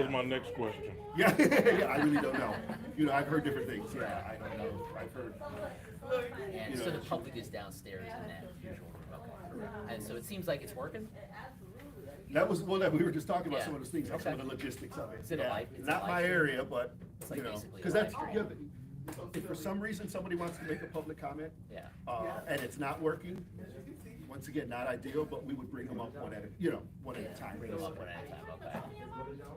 was my next question. Yeah, yeah, I really don't know. You know, I've heard different things. Yeah, I don't know. I've heard. And You so know. the public is downstairs in that usual room. Okay. And so it seems like it's working? That was one that we were just talking about Yeah. some of those things, like some of Okay. the logistics of it. Is it a Yeah. live- it's a Not live my stream? area, but It's like you know, basically a because that's live yeah, stream. if for some reason somebody wants to make a public comment, Yeah. and it's not working, once again, not ideal, but we would bring them up one at a time. Bring them up one at a time, okay.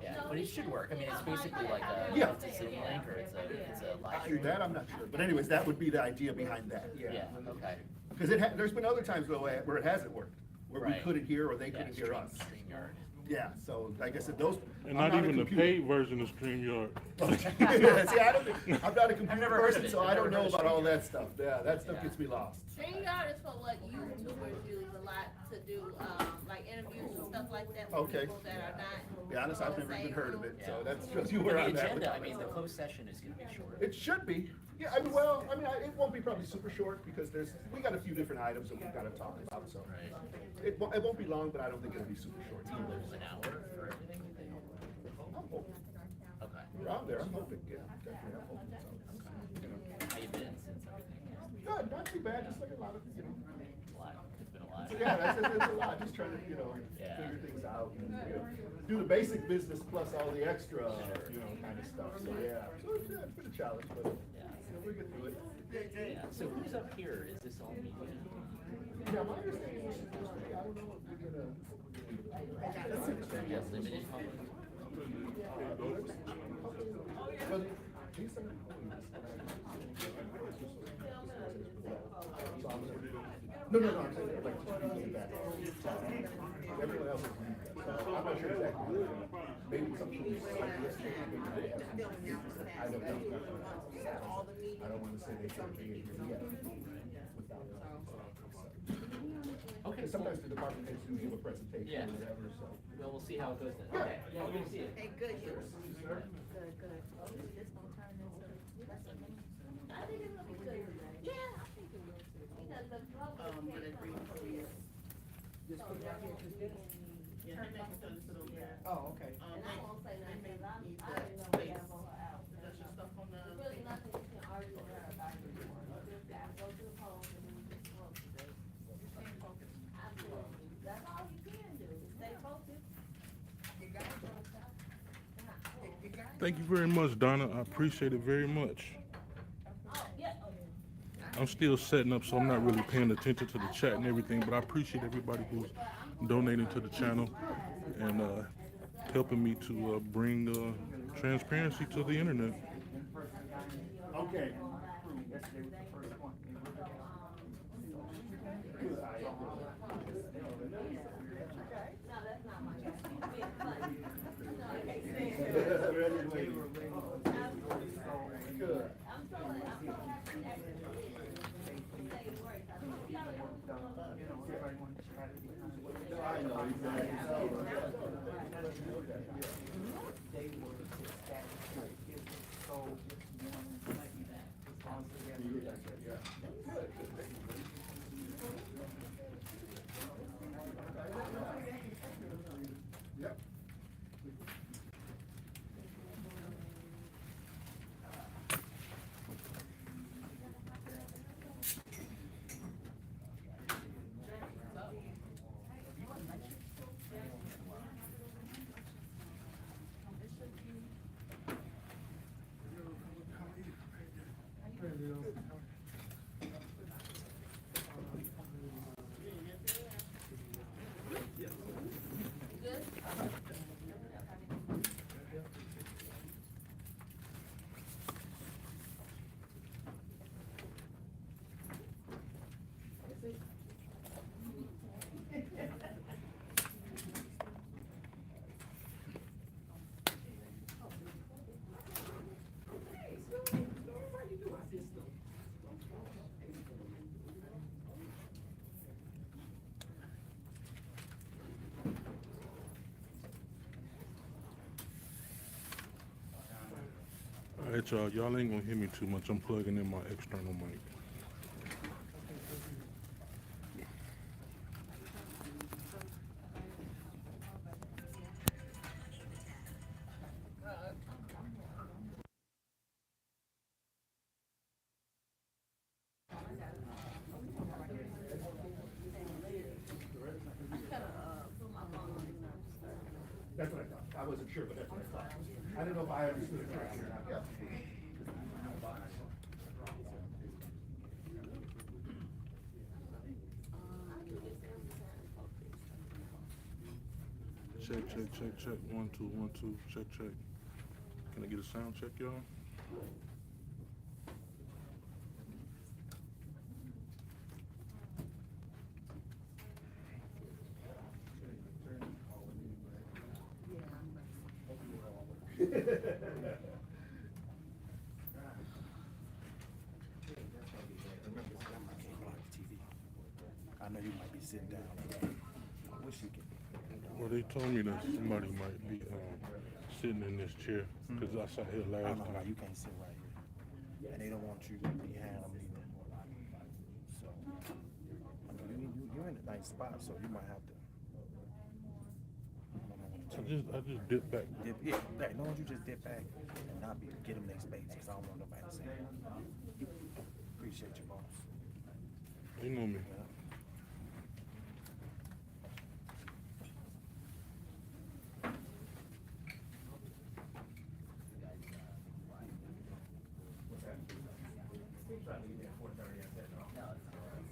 Yeah, but it should work. I mean, it's basically like Yeah. it's a City Link or it's a live After stream. that, I'm not sure, but anyways, that would be the idea behind that. Yeah, okay. Because there's been other times though where it hasn't worked, where we Right. couldn't hear or they Yeah, couldn't hear us. StreamYard. Yeah, so like I said, those. And I'm not a even the computer- paid version of StreamYard. See, I don't think, I'm not a computer never heard of person, it. so I've I don't never know heard of about all that StreamYard. stuff. Yeah, that stuff Yeah. gets me lost. StreamYard is for what YouTubers use a lot to do, like interviews and stuff like that. with Okay. People that are not. To be honest, I've on the never even same heard of room. it, so Yeah. that's just you But were the on that. agenda, I mean, the closed session is gonna be short. It should be. Yeah, it won't be probably super short because we got a few different items that we've got to talk about, so. Right. It won't be long, but I don't think it'll be super short either. An hour for everything? I'm hoping. Okay. Around there, I'm hoping, yeah, definitely, I'm hoping so. You know. How you been since everything? Good, not too bad, just like a lot of, you know. A lot. It's been a lot. Yeah, it's a lot, just trying to, Yeah. figure things out and, do the basic business plus all the extra, kind of stuff, so yeah. So it's been a challenge, but, we're getting through it. Yeah. So who's up here? Is this all media? Yeah, my understanding is supposed to be, I don't know if we're gonna. Yeah, limited public. Well, these are- No, I'm saying they're like two people in the back. Everyone else is leaving. So I'm not sure exactly. Maybe some people like this, maybe they have some. I don't know. I don't wanna say they should be in here yet. Without Okay, sometimes the department heads do give a presentation Yeah. or whatever, so. well, we'll see how it goes then. Okay, yeah, we're gonna see it. Hey, good, you. I think it's gonna be good. Yeah, I think it will. Because the public can't. Oh, okay. And I won't say nothing, because I didn't know we had one out. That's your stuff on There's really nothing you can argue with her about anymore. Just go to the polls and then just vote. Absolutely. That's all you can do, is stay focused. Thank you very much, Donna. I appreciate it very much. Oh, yeah. I'm still setting up, so I'm not really paying attention to the chat and everything, but I appreciate everybody who's donating to the channel and helping me to bring transparency to the internet. Okay. No, that's not my. Good. I'm so happy that say words. I know, exactly. Yep. All right, y'all. Y'all ain't gonna hear me too much. I'm plugging in my external mic. sure, but that's what I thought. I don't know if I understood it correctly or not. Yeah. Check, check, check, check. 1, 2, 1, 2. Check, check. Can I get a sound check, y'all? I know you might be sitting down. I wish you could. Well, they told me that somebody might be sitting in this chair because I sat here I last know, time. you can't sit right here. And they don't want you behind them either. So, I mean, you're in a nice spot, so you might have to. I just dipped back. Dip, yeah, as long as you just dip back and not get them their space, because I don't want nobody to say it. Appreciate you, boss. They know me. Yeah.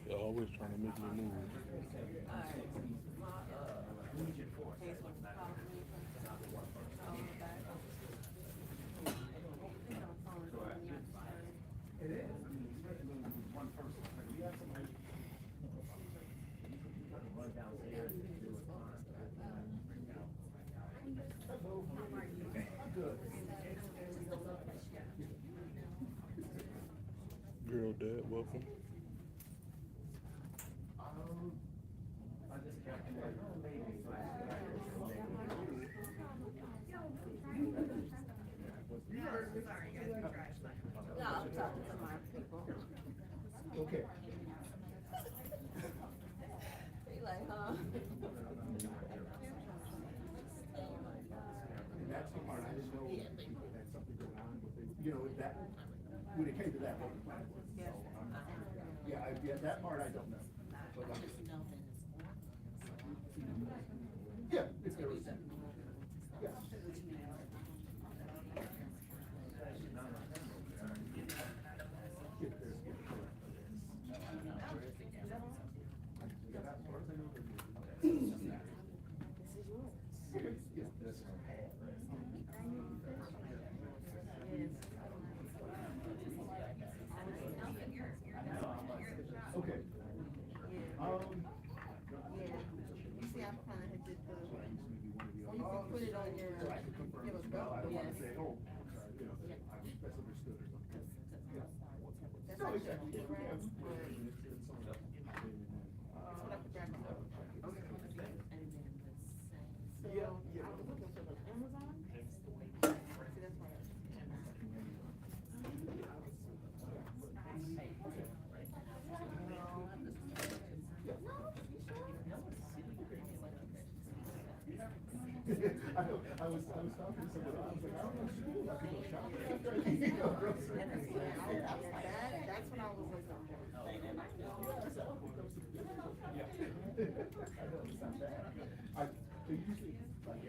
They're always trying to make me move. Girl, dad, welcome. No, I'm talking to my people. Okay. They like, huh? And that's the part I didn't know if people had something going on with it. You know, that, when it came to that, what the plan was. So, yeah, that part I don't know. But, yeah, it's there. Yeah. Okay. You see, I kind of did the, when you put it on your, So I can confirm give as a well. I don't want to yes. say, oh, you know, I misunderstood or something. Yeah. That's No, what exactly. you do, right? Yeah. That's what I forgot about. So, Yeah, I was looking for the Amazon. See, that's why. I was talking to somebody, I was like, I don't know, school, I could go shopping. You know, grocery. That's what I was looking for. Yeah. I know, it's not bad. They usually, like,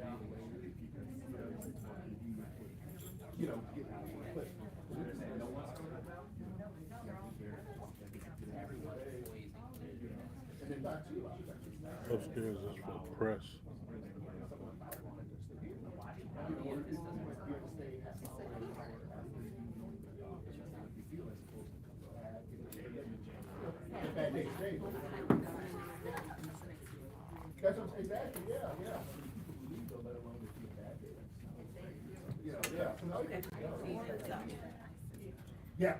you know, get out of work, but no one's coming around. And then back to you. Upstairs is for press. Bad day, day. That's what, exactly, yeah. People who leave, though, let alone if it's a bad day. You know, yeah. Yeah.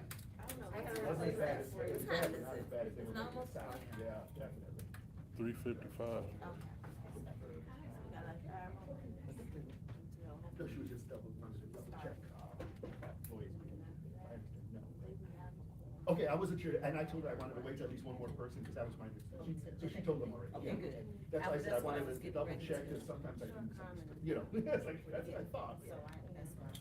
Wasn't as bad as, it was bad, but not as bad as they were making it sound. Yeah, definitely. 355. No, she was just double check. Okay, I wasn't sure, and I told her I wanted to wait till at least one more person, because that was my understanding. So she told them already. Okay, good. That's why I said I That's why I wanted was to getting double ready check, to- because sometimes I do misunderstand. You know, it's like, that's what I thought. So that's why.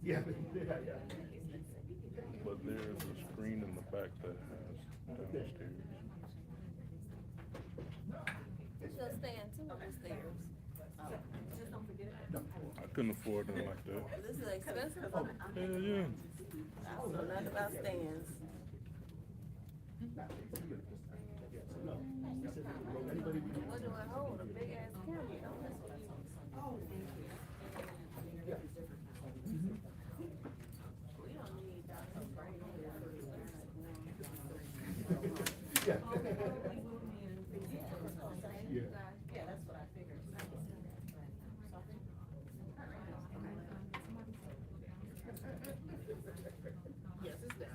Yeah, yeah. But there's a screen in the back that has downstairs. It's your stand too, upstairs. I couldn't afford them like that. This is expensive. Hell yeah. I don't know nothing about stands. What do I hold? A big ass camera, don't mess with you. We don't need that. Yeah. Yeah. Yeah, that's what I figured. Yes, it's down.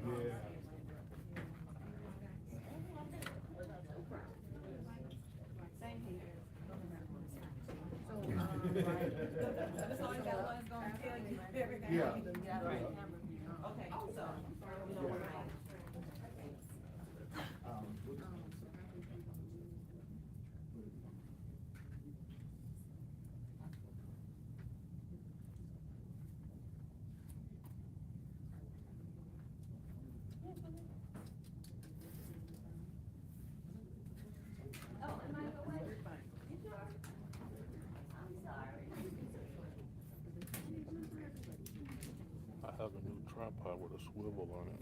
Yeah. That's all you got one's gonna tell you everything. Yeah. Okay, so. I have a new tripod with a swivel on it.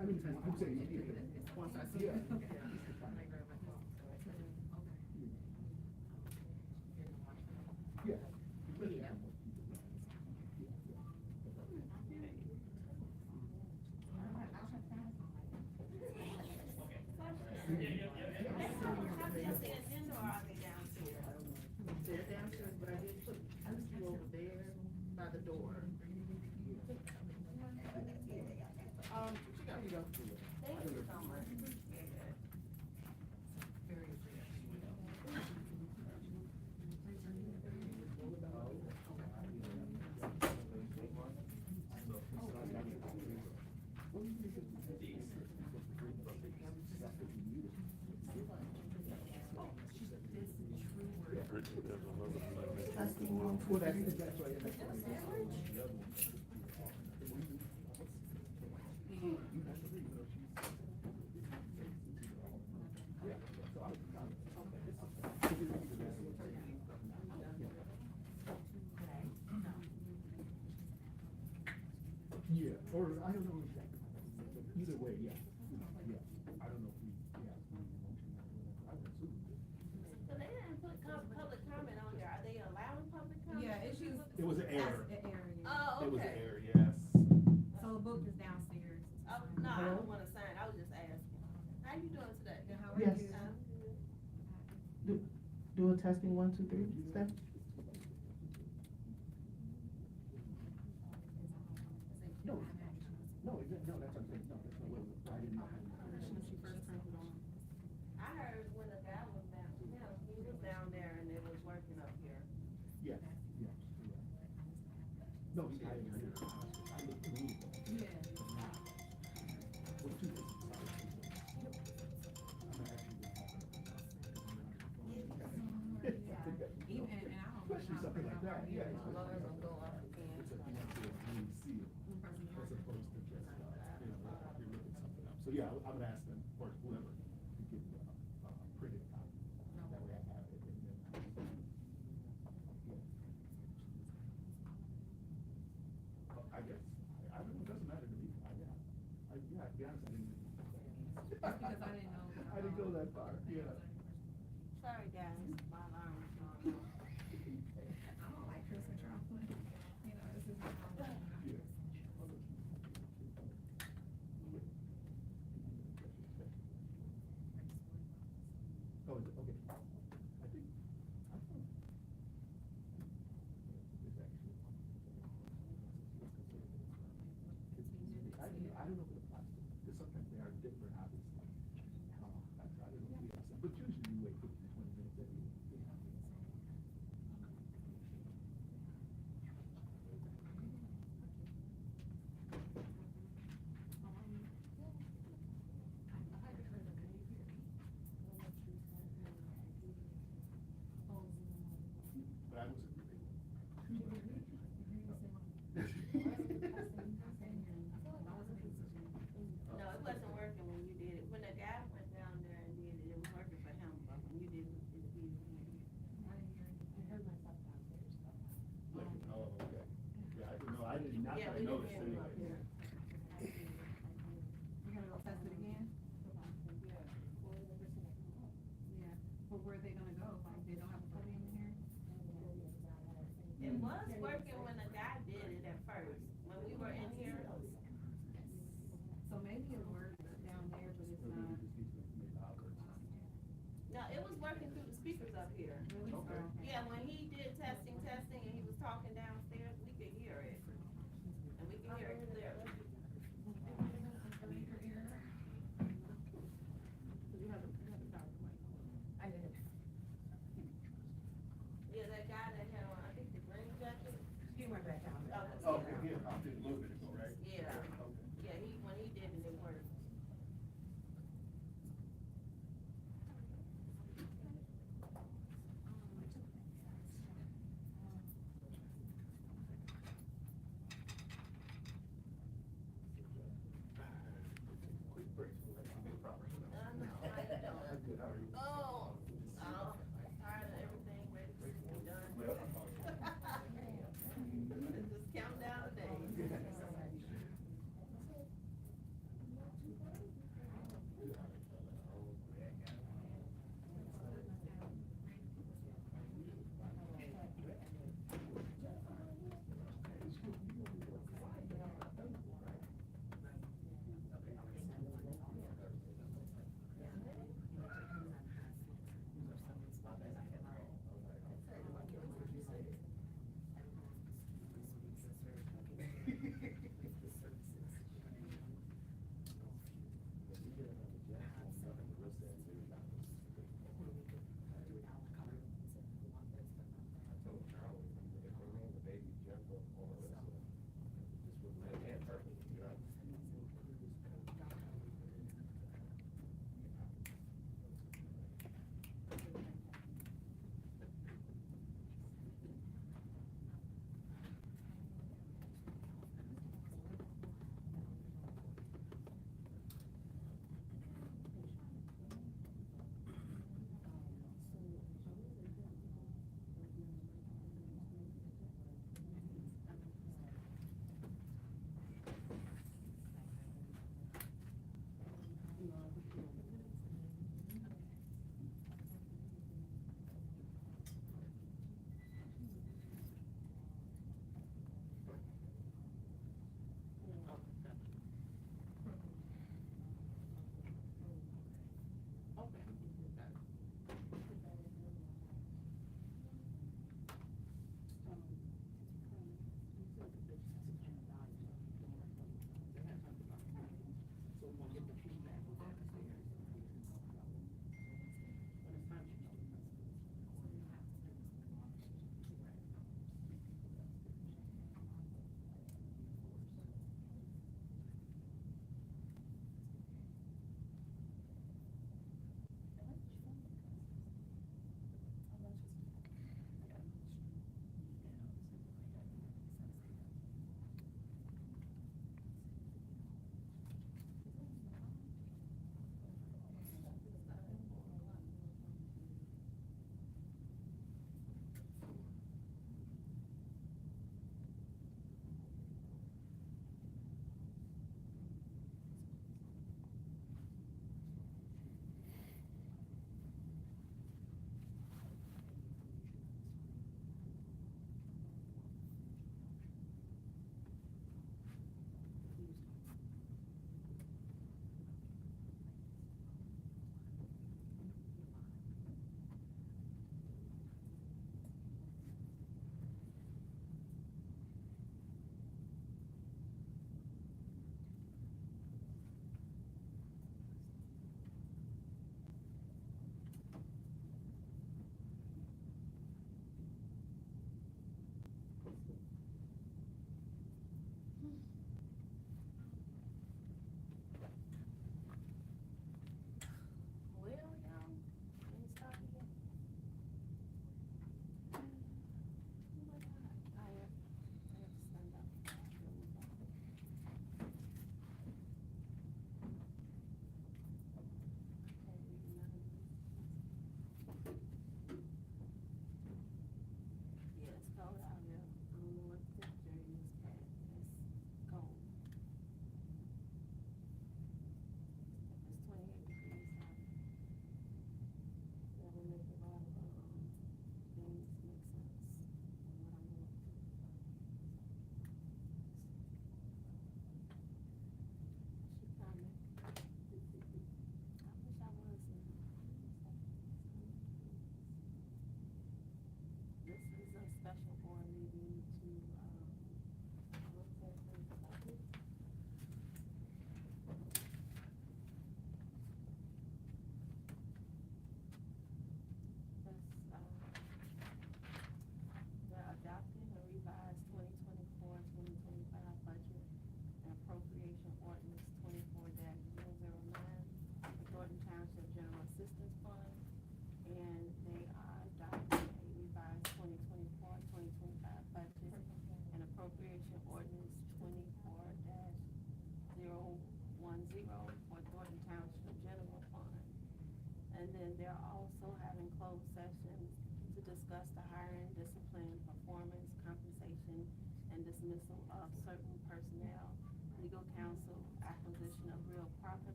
I mean, I'm saying, yeah. Yeah. They're downstairs, but I did put you over there by the door. Thank you so much. Bridget, there's another thing. Well, that's right. Yeah, or I don't know exactly. Either way, yeah. Yeah. I don't know if we, yeah. I would assume. So they didn't put public comment on here. Are they allowing public comment? Yeah, it's just. It was an error. That's the area. Oh, It was an okay. error, yes. So the book is downstairs. Oh, no, I don't wanna sign. I was just asking. How you doing today? Yeah, how are Yes. you? I'm good. Do a testing 1, 2, 3, Steph. No, no, exactly, no, that's what I'm saying, no, that's not what, I didn't know. I heard when the guy was down, he was down there and it was working up here. Yes, yes, yeah. No, I didn't. I didn't believe it. Yeah. Well, two things. I'm actually Even, and I don't know. Especially something like that, yeah. As long as I'm going off again. It's a, you have to really see it, as opposed to just, you're looking something up. So, yeah, I would ask them, or whoever, to give a printed copy. That way I have it, and then, yeah. I guess, I don't know, it doesn't matter to me, yeah, to be honest, I didn't. Because I didn't know. I didn't go that far, yeah. Sorry, guys, my alarm was going off. I don't like Christmas chocolate. You know, this is. Yeah. Oh, is it? Okay. I think, I don't know. It's actually. I don't know if it's plastic, because sometimes they are different, obviously. I don't know, yeah, but usually you wait 15, 20 minutes anyway. working when the guy did it at first, when we were in here. So maybe it works down there, but it's not. No, it was working through the speakers up here. Okay. Yeah, when he did testing, and he was talking downstairs, we could hear it. And we can hear it clearly. You have a PowerPoint. I did. Yeah, that guy that had on, I think the green jacket. He went back out. Oh, okay, yeah, I did a little bit ago, right? Yeah, Okay. yeah, when he did it, it worked.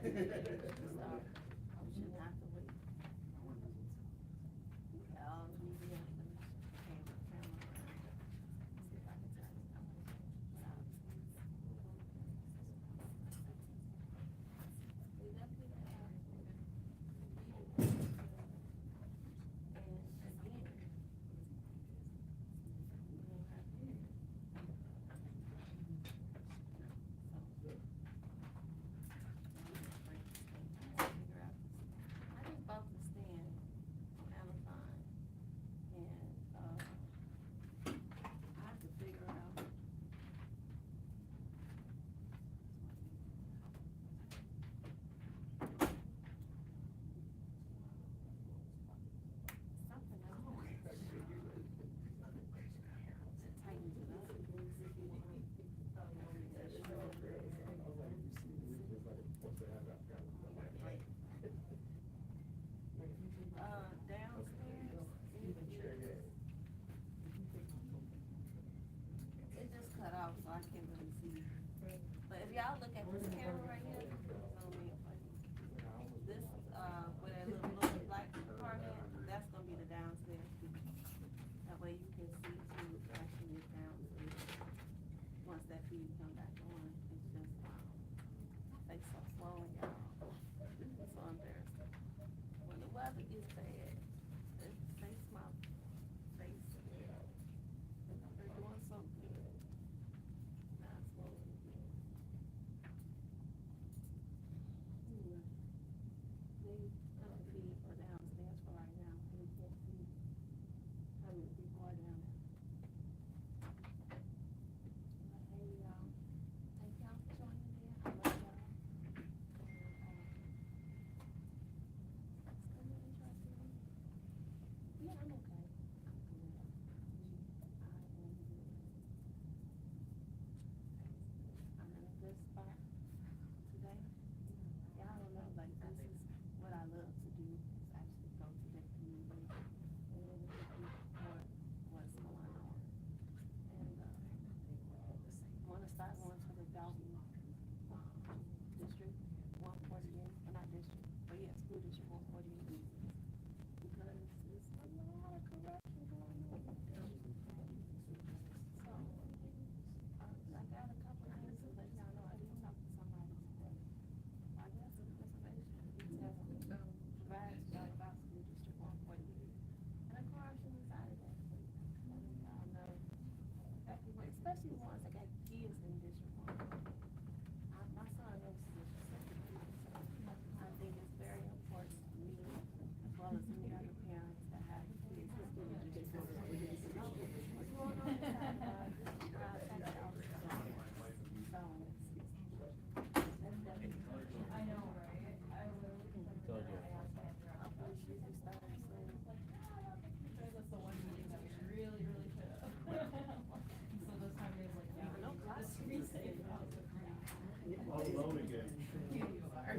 Shouldn't have to wait. All the media came with camera. See if I can turn it on. We definitely have. And again. We don't have here. I just bought the stand on Amazon, and, I have to figure out. Something else. Tighten it up. Downstairs, it just cut off, so I can't really see. But if y'all look at this camera right here, this, where that little black part is, that's gonna be the downstairs. That way you can see who actually is downstairs. Once that feed come back on, it's just, they so slow, y'all. It's so embarrassing. When the weather gets bad, it makes my face. They're doing so good. Now it's slowly again. They feed for downstairs for right now. We can't see how many people are down there. But hey, y'all, thank y'all for joining me. I love y'all. It's been really interesting. Yeah, I'm okay. I'm good. I am good. I'm in a good spot today. Y'all don't know, like, this is what I love to do, is actually go to the community and really report what's going on. And, I wanna start going to the Dalton, district, 148, well, not district, but yeah, school district 148 meetings. Because it's a lot of corruption going on. So, I got a couple of things to let y'all know. I did talk to somebody today. I got some information that provides y'all about school district 148. And the corruption inside of that. Y'all know exactly what, especially the ones that got kids in district 1. My son goes to district 1. I think it's very important to me, as well as any other parents that have kids in school district 1. What's going on inside tax office? So, I know, right? I will. Hopefully she can start soon. That's the one meeting that we really, really should have. So those time we have like, No class. All alone again. you are.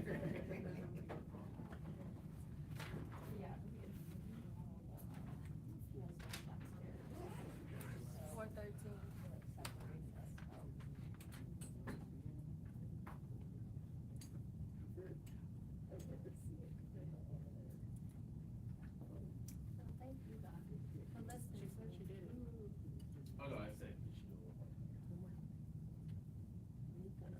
Yeah. 413. Thank you, God, for listening. She said she did it. Oh, no, I said. Because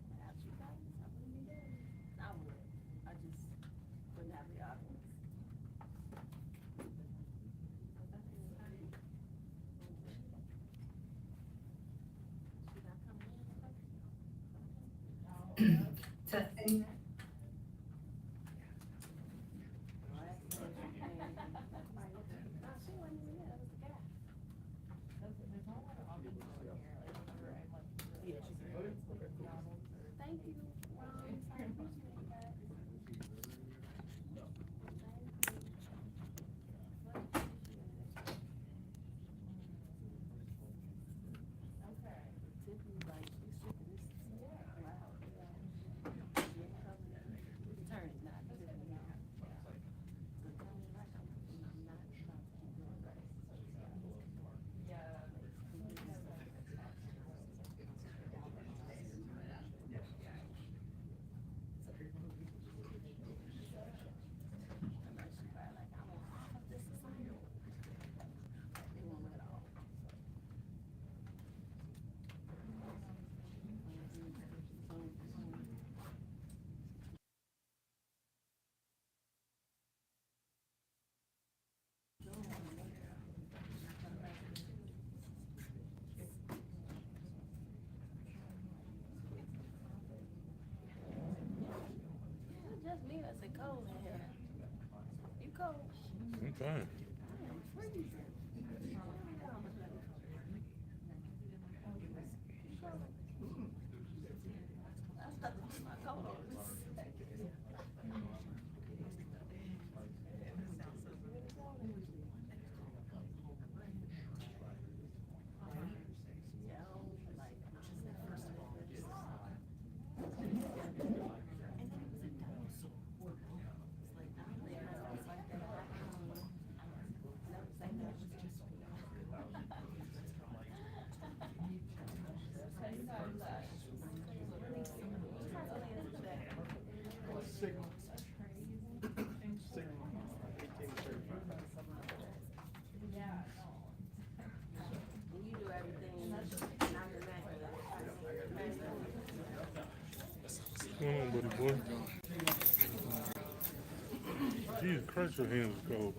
without you guys, I wouldn't be there. I would. I just wouldn't have the audience. She not coming in? Testing. No, she wasn't even there. That was the guy. There's not a lot of options over here, like, where I'm like, really Thank you, Ron. I appreciate that. Thank you. Much appreciated. Okay. Tiffany, like, she's shipping this loud. Yeah. cold in here. You cold? I'm fine. You do everything. What's going on, buddy boy? Jesus Christ, your hands are cold.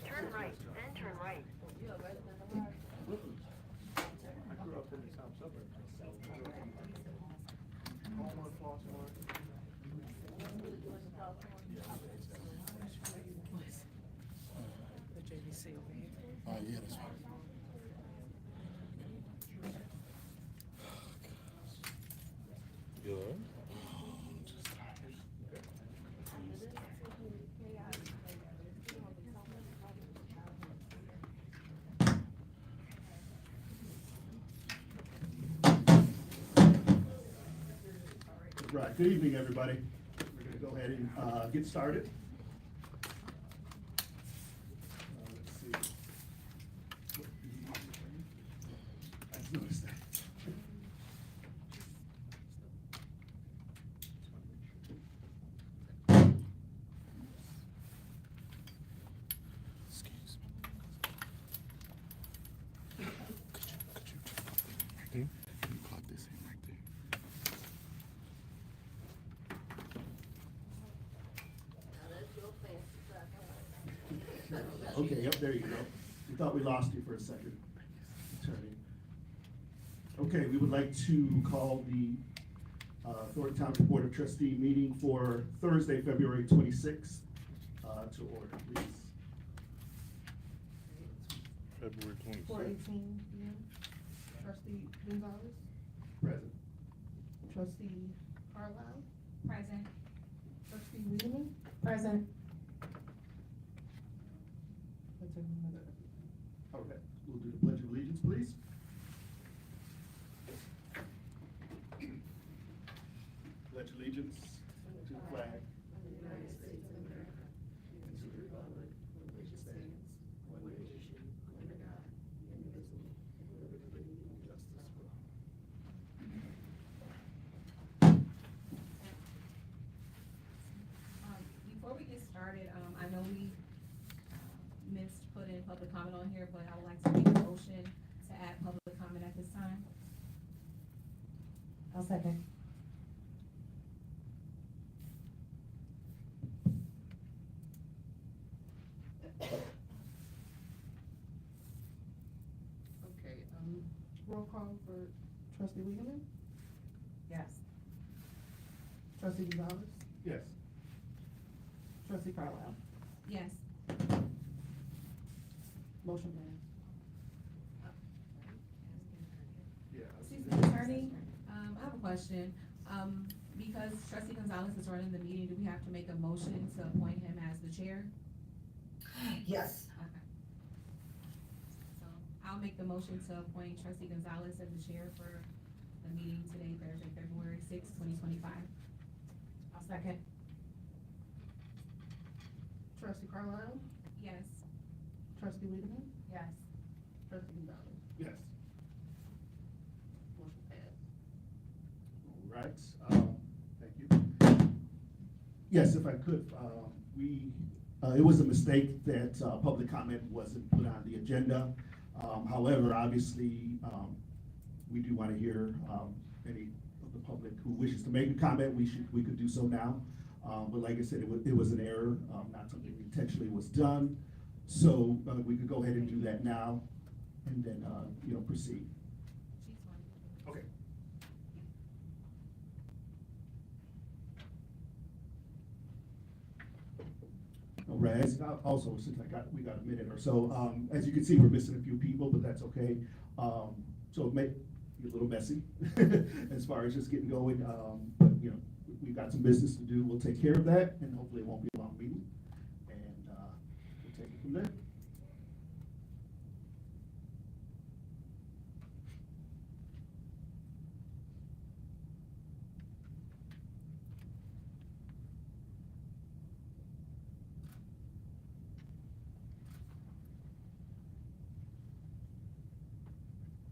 Turn right, then turn right. I grew up in the town suburbs. Almost lost one. Oh, yeah, that's right. You all right? Right, good evening, everybody. We're gonna go ahead and, get started. Let's see. I just noticed that. Excuse me. Hmm? Can you plug this in right there? Okay, yep, there you go. We thought we lost you for a second, Attorney. Okay, we would like to call the Thornton Township Board of Trustee meeting for Thursday, February 26th, to order, please. February 26th. 4:18 p.m. Trustee Gonzalez, Present. trustee Carlisle, Present. trustee Wiedemann. Present. Let's take another. Okay, we'll do the pledge of allegiance, please. Pledge allegiance to the flag of the United States of America and to the republic for which it stands, one nation, under God, indivisible, with liberty and justice for all. Before we get started, I know we missed putting public comment on here, but I would like to make a motion to add public comment at this time. I'll second. Okay, roll call for trustee Wiedemann, Yes. trustee Gonzalez, Yes. trustee Carlisle. Yes. Motion passed. Yeah. Excuse me, attorney, I have a question. Because trustee Gonzalez is running the meeting, do we have to make a motion to appoint him as the chair? Yes. Okay. So I'll make the motion to appoint trustee Gonzalez as the chair for the meeting today, Thursday, February 2025. I'll second. Trustee Carlisle, Yes. trustee Wiedemann, Yes. trustee Gonzalez. Yes. Motion passed. All right, thank you. Yes, if I could, it was a mistake that, public comment wasn't put on the agenda. However, obviously, we do want to hear, any of the public who wishes to make a comment, we could do so now. But like I said, it was an error, not something intentionally was done. So, we could go ahead and do that now. and then, proceed. She's one. Okay. Raz, also, since we got a minute or so, as you can see, we're missing a few people, but that's okay. So it may be a little messy as far as just getting going, but, we've got some business to do. We'll take care of that, and hopefully it won't be a long meeting, and, we'll take it from there.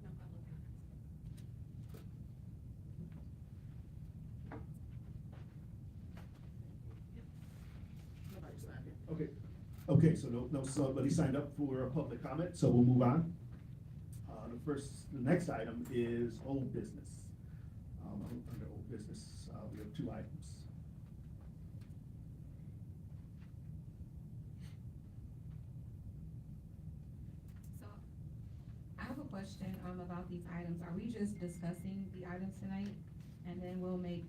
No public comments. Nobody signed it. Okay, okay, so nobody signed up for a public comment, so we'll move on. The next item is old business. Under old business, we have two items. So, I have a question, about these items. Are we just discussing the items tonight? And then we'll make,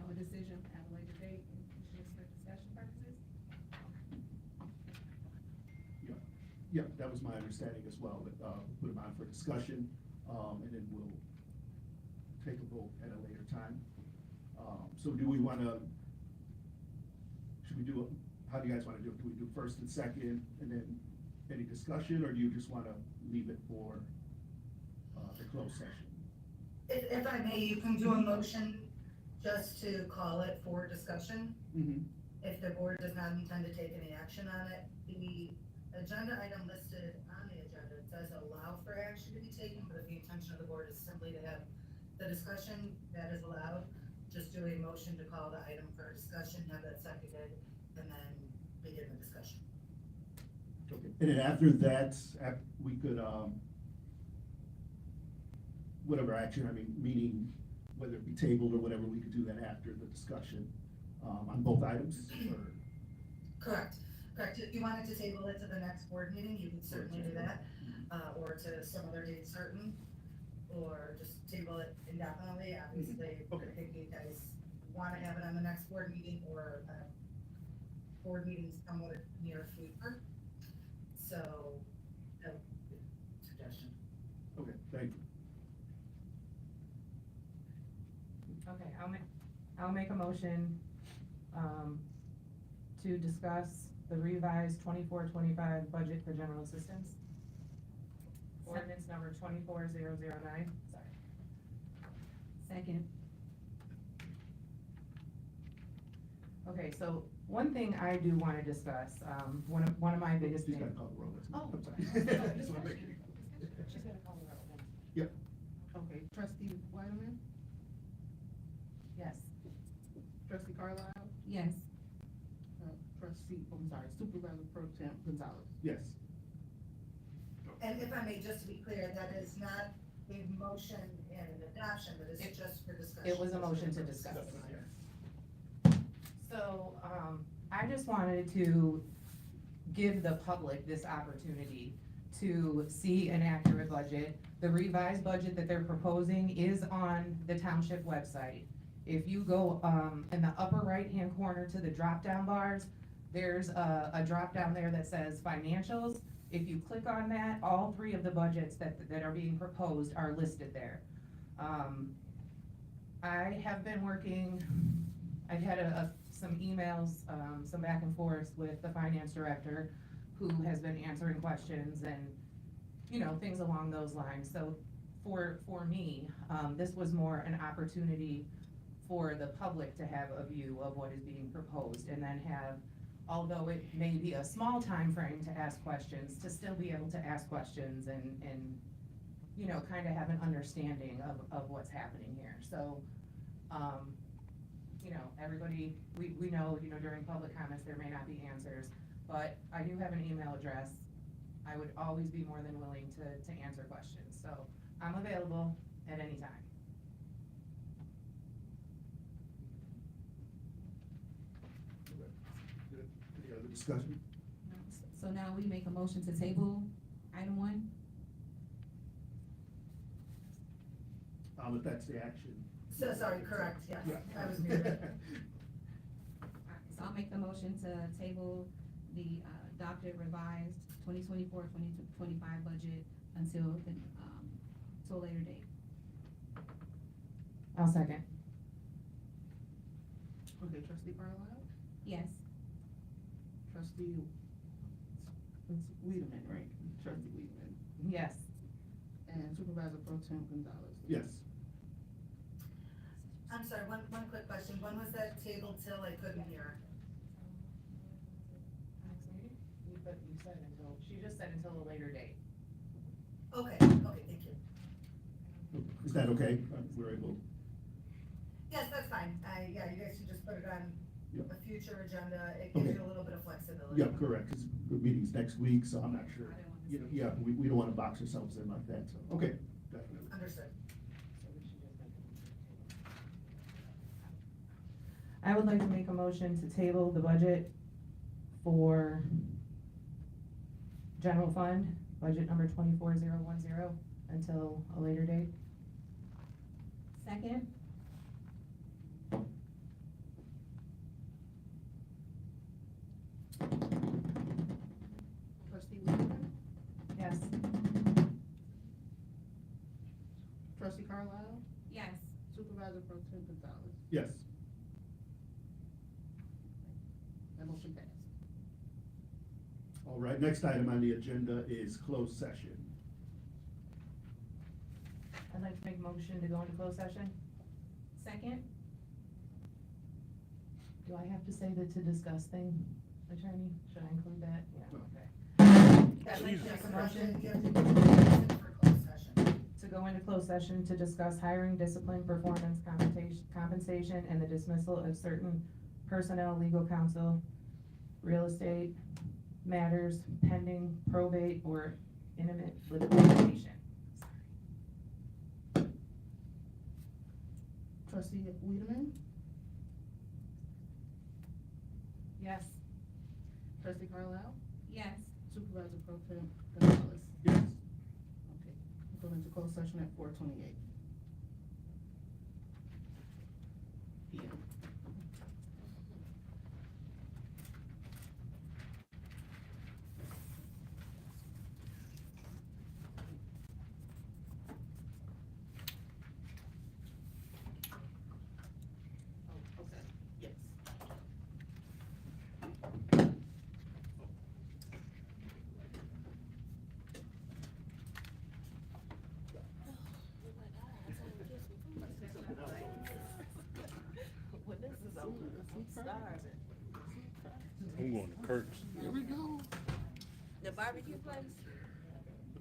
a decision at a later date, and just for discussion purposes? Yeah, that was my understanding as well, that, put them on for discussion, and then we'll take a vote at a later time. So do we wanna, how do you guys wanna do it? Do we do first and second, and then any discussion, or do you just wanna leave it for, the closed session? If I may, you can do a motion just to call it for discussion. Mm-hmm. If the board does not intend to take any action on it, the agenda item listed on the agenda does allow for action to be taken, but if the intention of the board is simply to have the discussion, that is allowed. Just do a motion to call the item for discussion, have that seconded, and then begin the discussion. Okay, and then after that, we could, whatever action, meaning whether it be tabled or whatever, we could do that after the discussion, on both items, or? Correct. If you wanted to table it to the next board meeting, you could certainly do that, or to some other date certain, or just table it indefinitely. Obviously, Okay. I think you guys wanna have it on the next board meeting, or, board meetings somewhat near future. So, suggestion. Okay, thank you. Okay, I'll make a motion, to discuss the revised 24-25 budget for general assistance. Ordinance number 24009, sorry. Second. Okay, so one thing I do wanna discuss, one of my biggest She's things. gotta call the roll. Oh, I'm sorry. sorry. Just wanna make sure. She's gonna call the roll then. Yep, Okay, trustee Whiteman, Yes. trustee Carlisle, Yes. Supervisor Pro Temp Gonzalez. yes. And if I may, just to be clear, that is not a motion and an adoption, but it's just for discussion. It was a motion to discuss. Yes. So, I just wanted to give the public this opportunity to see an accurate budget. The revised budget that they're proposing is on the township website. If you go, in the upper right-hand corner to the drop-down bars, there's a drop-down there that says financials. If you click on that, all three of the budgets that are being proposed are listed there. I have been working, I've had some emails, some back and forth with the finance director, who has been answering questions and, things along those lines. So for me, this was more an opportunity for the public to have a view of what is being proposed, and then have, although it may be a small time frame to ask questions, to still be able to ask questions and kind of have an understanding of what's happening here. So, everybody, we know, during public comments, there may not be answers, but I do have an email address. I would always be more than willing to answer questions, so I'm available at any time. Any other discussion? So now we make a motion to table item one? If that's the action. So, sorry, correct, yes. Yeah. I was, Alright, so I'll make the motion to table the adopted revised 2024-2025 budget until the, till a later date. I'll second. Okay, trustee Carlisle, Yes. trustee, it's Wiedemann, right? Trustee Wiedemann, Yes. and Supervisor Pro Tem Gonzalez. Yes. I'm sorry, one quick question. When was that tabled till? I couldn't hear. You said until, she just said until a later date. Okay, thank you. Is that okay? We're able, Yes, that's fine. Yeah, you guys should just put it on Yep. a future agenda. It gives Okay. you a little bit of flexibility. yeah, correct, because the meeting's next week, so I'm not sure. You know, yeah, we don't want to box ourselves in like that, so, okay, definitely. Understood. I would like to make a motion to table the budget for general fund, budget number 24010, until a later date. Second? Trustee Wiedemann, Yes. trustee Carlisle, Yes. Supervisor Pro Tem Gonzalez. Yes. That motion passed. All right, next item on the agenda is closed session. I'd like to make a motion to go into closed session. Second? Do I have to say the to discuss thing, attorney? Should I include that? Yeah, No. okay. I'd like to Jesus. make a motion, you have to make a motion for closed session. To go into closed session to discuss hiring, discipline, performance, compensation, and the dismissal of certain personnel, legal counsel, real estate matters pending probate or intimate litigation. Trustee Wiedemann, Yes. trustee Carlisle, Yes. Supervisor Pro Tem Gonzalez. Yes. Okay, we'll go into closed session at 4:28 PM. Oh, okay, yes. Well, this is over. I'm starving. I'm going to Kirk's. Here we go. The barbecue place?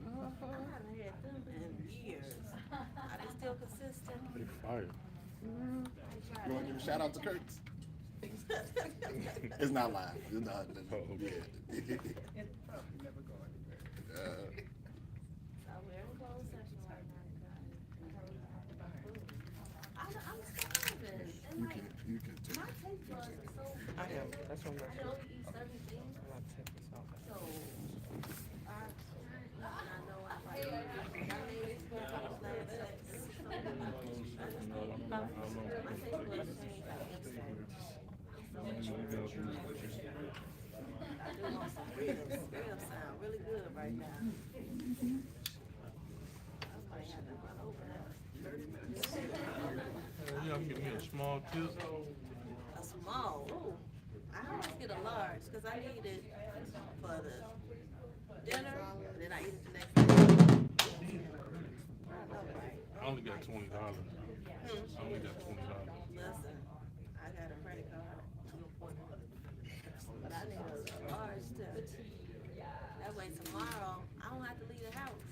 I haven't had them in years. Are they still consistent? They fired. You want to give a shout out to Kurt's? It's not live. It's not. Oh, okay. So we're in closed session right now. I'm starving. And You like, can. You can take. my taste buds are so. I am, that's what I'm I can only eat certain things. So, I know I like. My taste buds are not my taste buds change like instant. I do want some ribs. Ribs sound really good right now. I might have to run over that. Yeah, give me a small tip. A small, ooh. I always get a large, cause I need it for the dinner, and then I eat it the next day. I know, right? I only got $20. I only got $20. Listen, I got a credit card, but I need a large tip. That way tomorrow, I don't have to leave the house.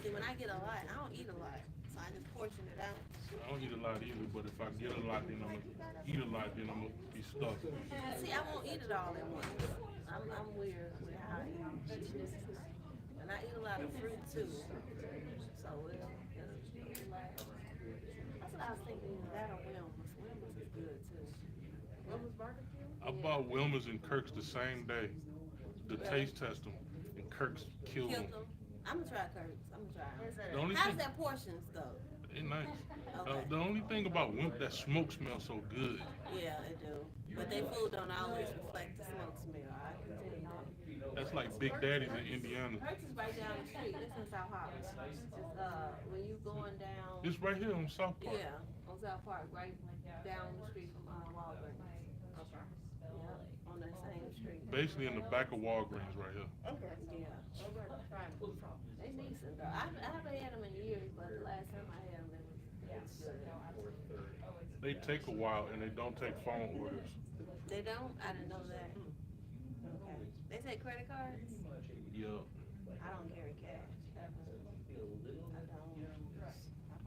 See, when I get a lot, I don't eat a lot, so I just portion it out. I don't eat a lot either, but if I get a lot, then I'm gonna eat a lot, then I'm gonna be stuck. See, I won't eat it all at once. I'm weird with how I eat. And I eat a lot of fruit too. So it'll last. That's what I was thinking, that or Wilma's. Wilma's is good too. Wilma's barbecue? I bought Wilmer's and Kirk's the same day. The taste test them, and Kirk's killed them. Killed them. I'm gonna try Kirk's. I'm gonna try The them. only How's thing, that portions though? They nice. Okay. The only thing about Wimp, that smoke smells so good. Yeah, it do. But they food don't always reflect the smoke smell. I can tell you that. That's like Big Daddy's in Indiana. Hers is right down the street. This is South Harvest. It's when you going down. It's right here on South Park. Yeah, on South Park, right down the street from Walgreens. Okay. Yeah, on that same street. Basically in the back of Walgreens right here. Okay. Yeah. They decent though. I haven't had them in years, but the last time I had them, it was good. They take a while and they don't take phone orders. They don't? I didn't know that. Okay. They take credit cards? Yeah. I don't carry cash. I don't.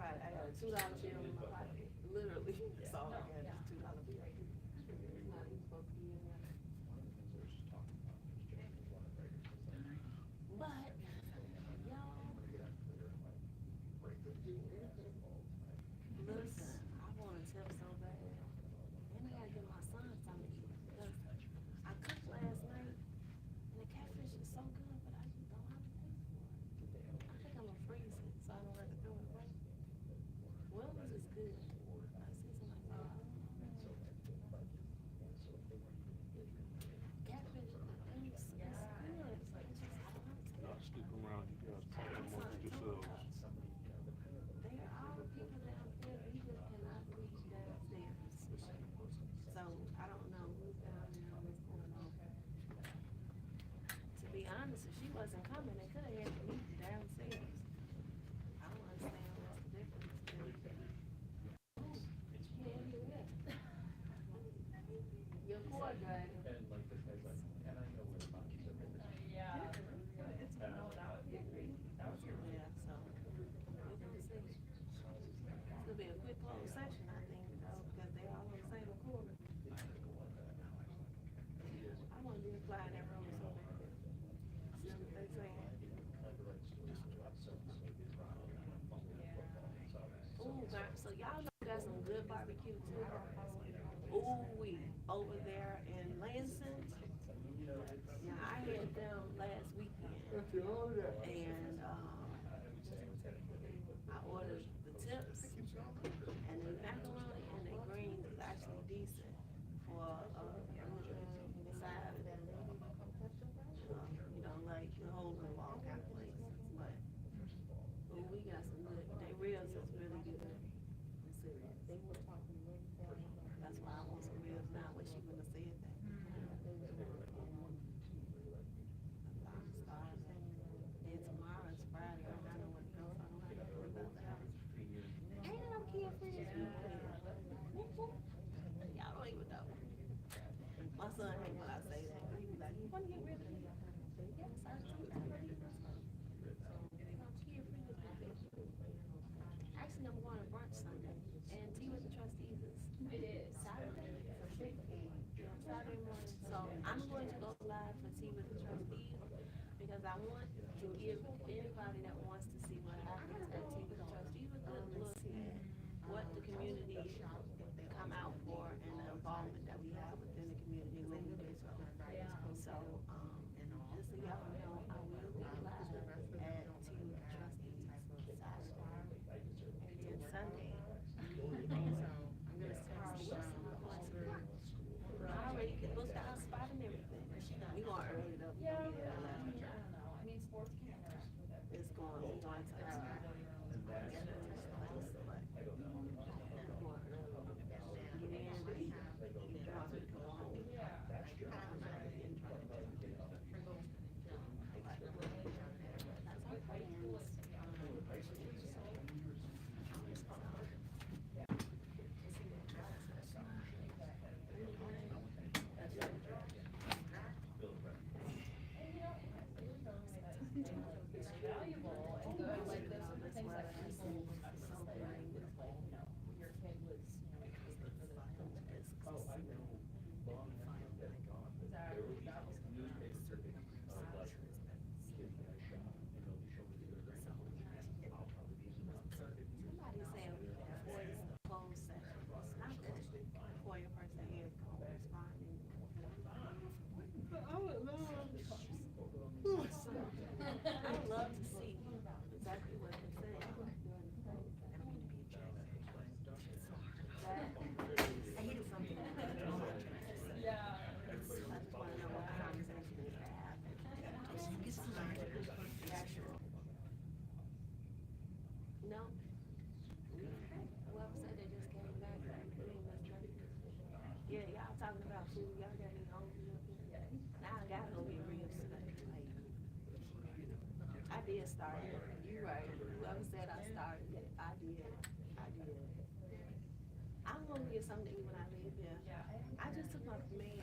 I got a $2 bill in my pocket. Literally. That's all I got is $2 bill. Not even supposed to be in there. But, y'all, listen, I want to tip so bad. And I gotta get my son something to eat. Because I cooked last night, and the catfish is so good, but I just don't have to pay for it. I think I'm gonna freeze it, so I don't have to throw it away. Wellness is good. I see somebody say, I don't know. Catfish, it's good. It's like, just, I don't have to Y'all stick around, you guys talk amongst yourselves. They are all the people down there, you just cannot reach downstairs. So, I don't know who's down there, what's going on. To be honest, if she wasn't coming, they could've had to meet downstairs. I don't understand what's the difference. Yeah, you will. Your cord dragon. Yeah, so, we're gonna see. It's gonna be a quick closed session, I think, though, because they all on the same accord. I wanna be fly in that room so bad. See what they saying. Ooh, so y'all know we got some good barbecue too. Ooh, we over there in Lansing. Now, I had them last weekend. And, I ordered the tips, and the macaroni and the greens is actually decent for, the side. You know, like the whole ball kind of place, but, ooh, we got some good, they ribs is really good. I'm serious. That's why I want some ribs now, wish you wouldn't have said that. I'm starving. And tomorrow is Friday, I don't know what to go, so I don't have to worry about the house. And I'm kid-free this weekend. Y'all don't even know. My son hate when I say that, he be like, you wanna get rid of me? I say, yes, I do. I'm kid-free this weekend. Actually, I'm going to brunch Sunday, and tea with the trustees is Saturday. Saturday morning, so I'm going to go live for tea with the trustees, because I want to give anybody that wants to see what happens at tea with the trustees a good look at what the community come out for and the involvement that we have within the community when we do so. So, just so y'all know, I will be live at tea with the trustees Saturday and Sunday. And I'm gonna text you I already booked our spot and everything. We going early though. Yeah. It's going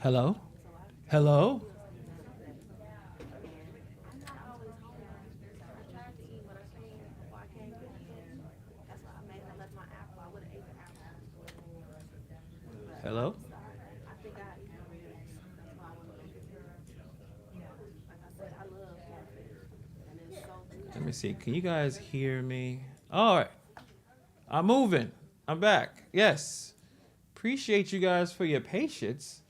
Hello? Hello? I'm not always home. I tried to eat what I said before I came in. That's why I made her left my apple. I would've ate the apple. Hello? I think I eat the ribs. That's why I would've ate the ribs. Like I said, I love catfish. And it's so good. Let me see. Can you guys hear me? All right. I'm moving. I'm back. Yes. Appreciate you guys for your patience.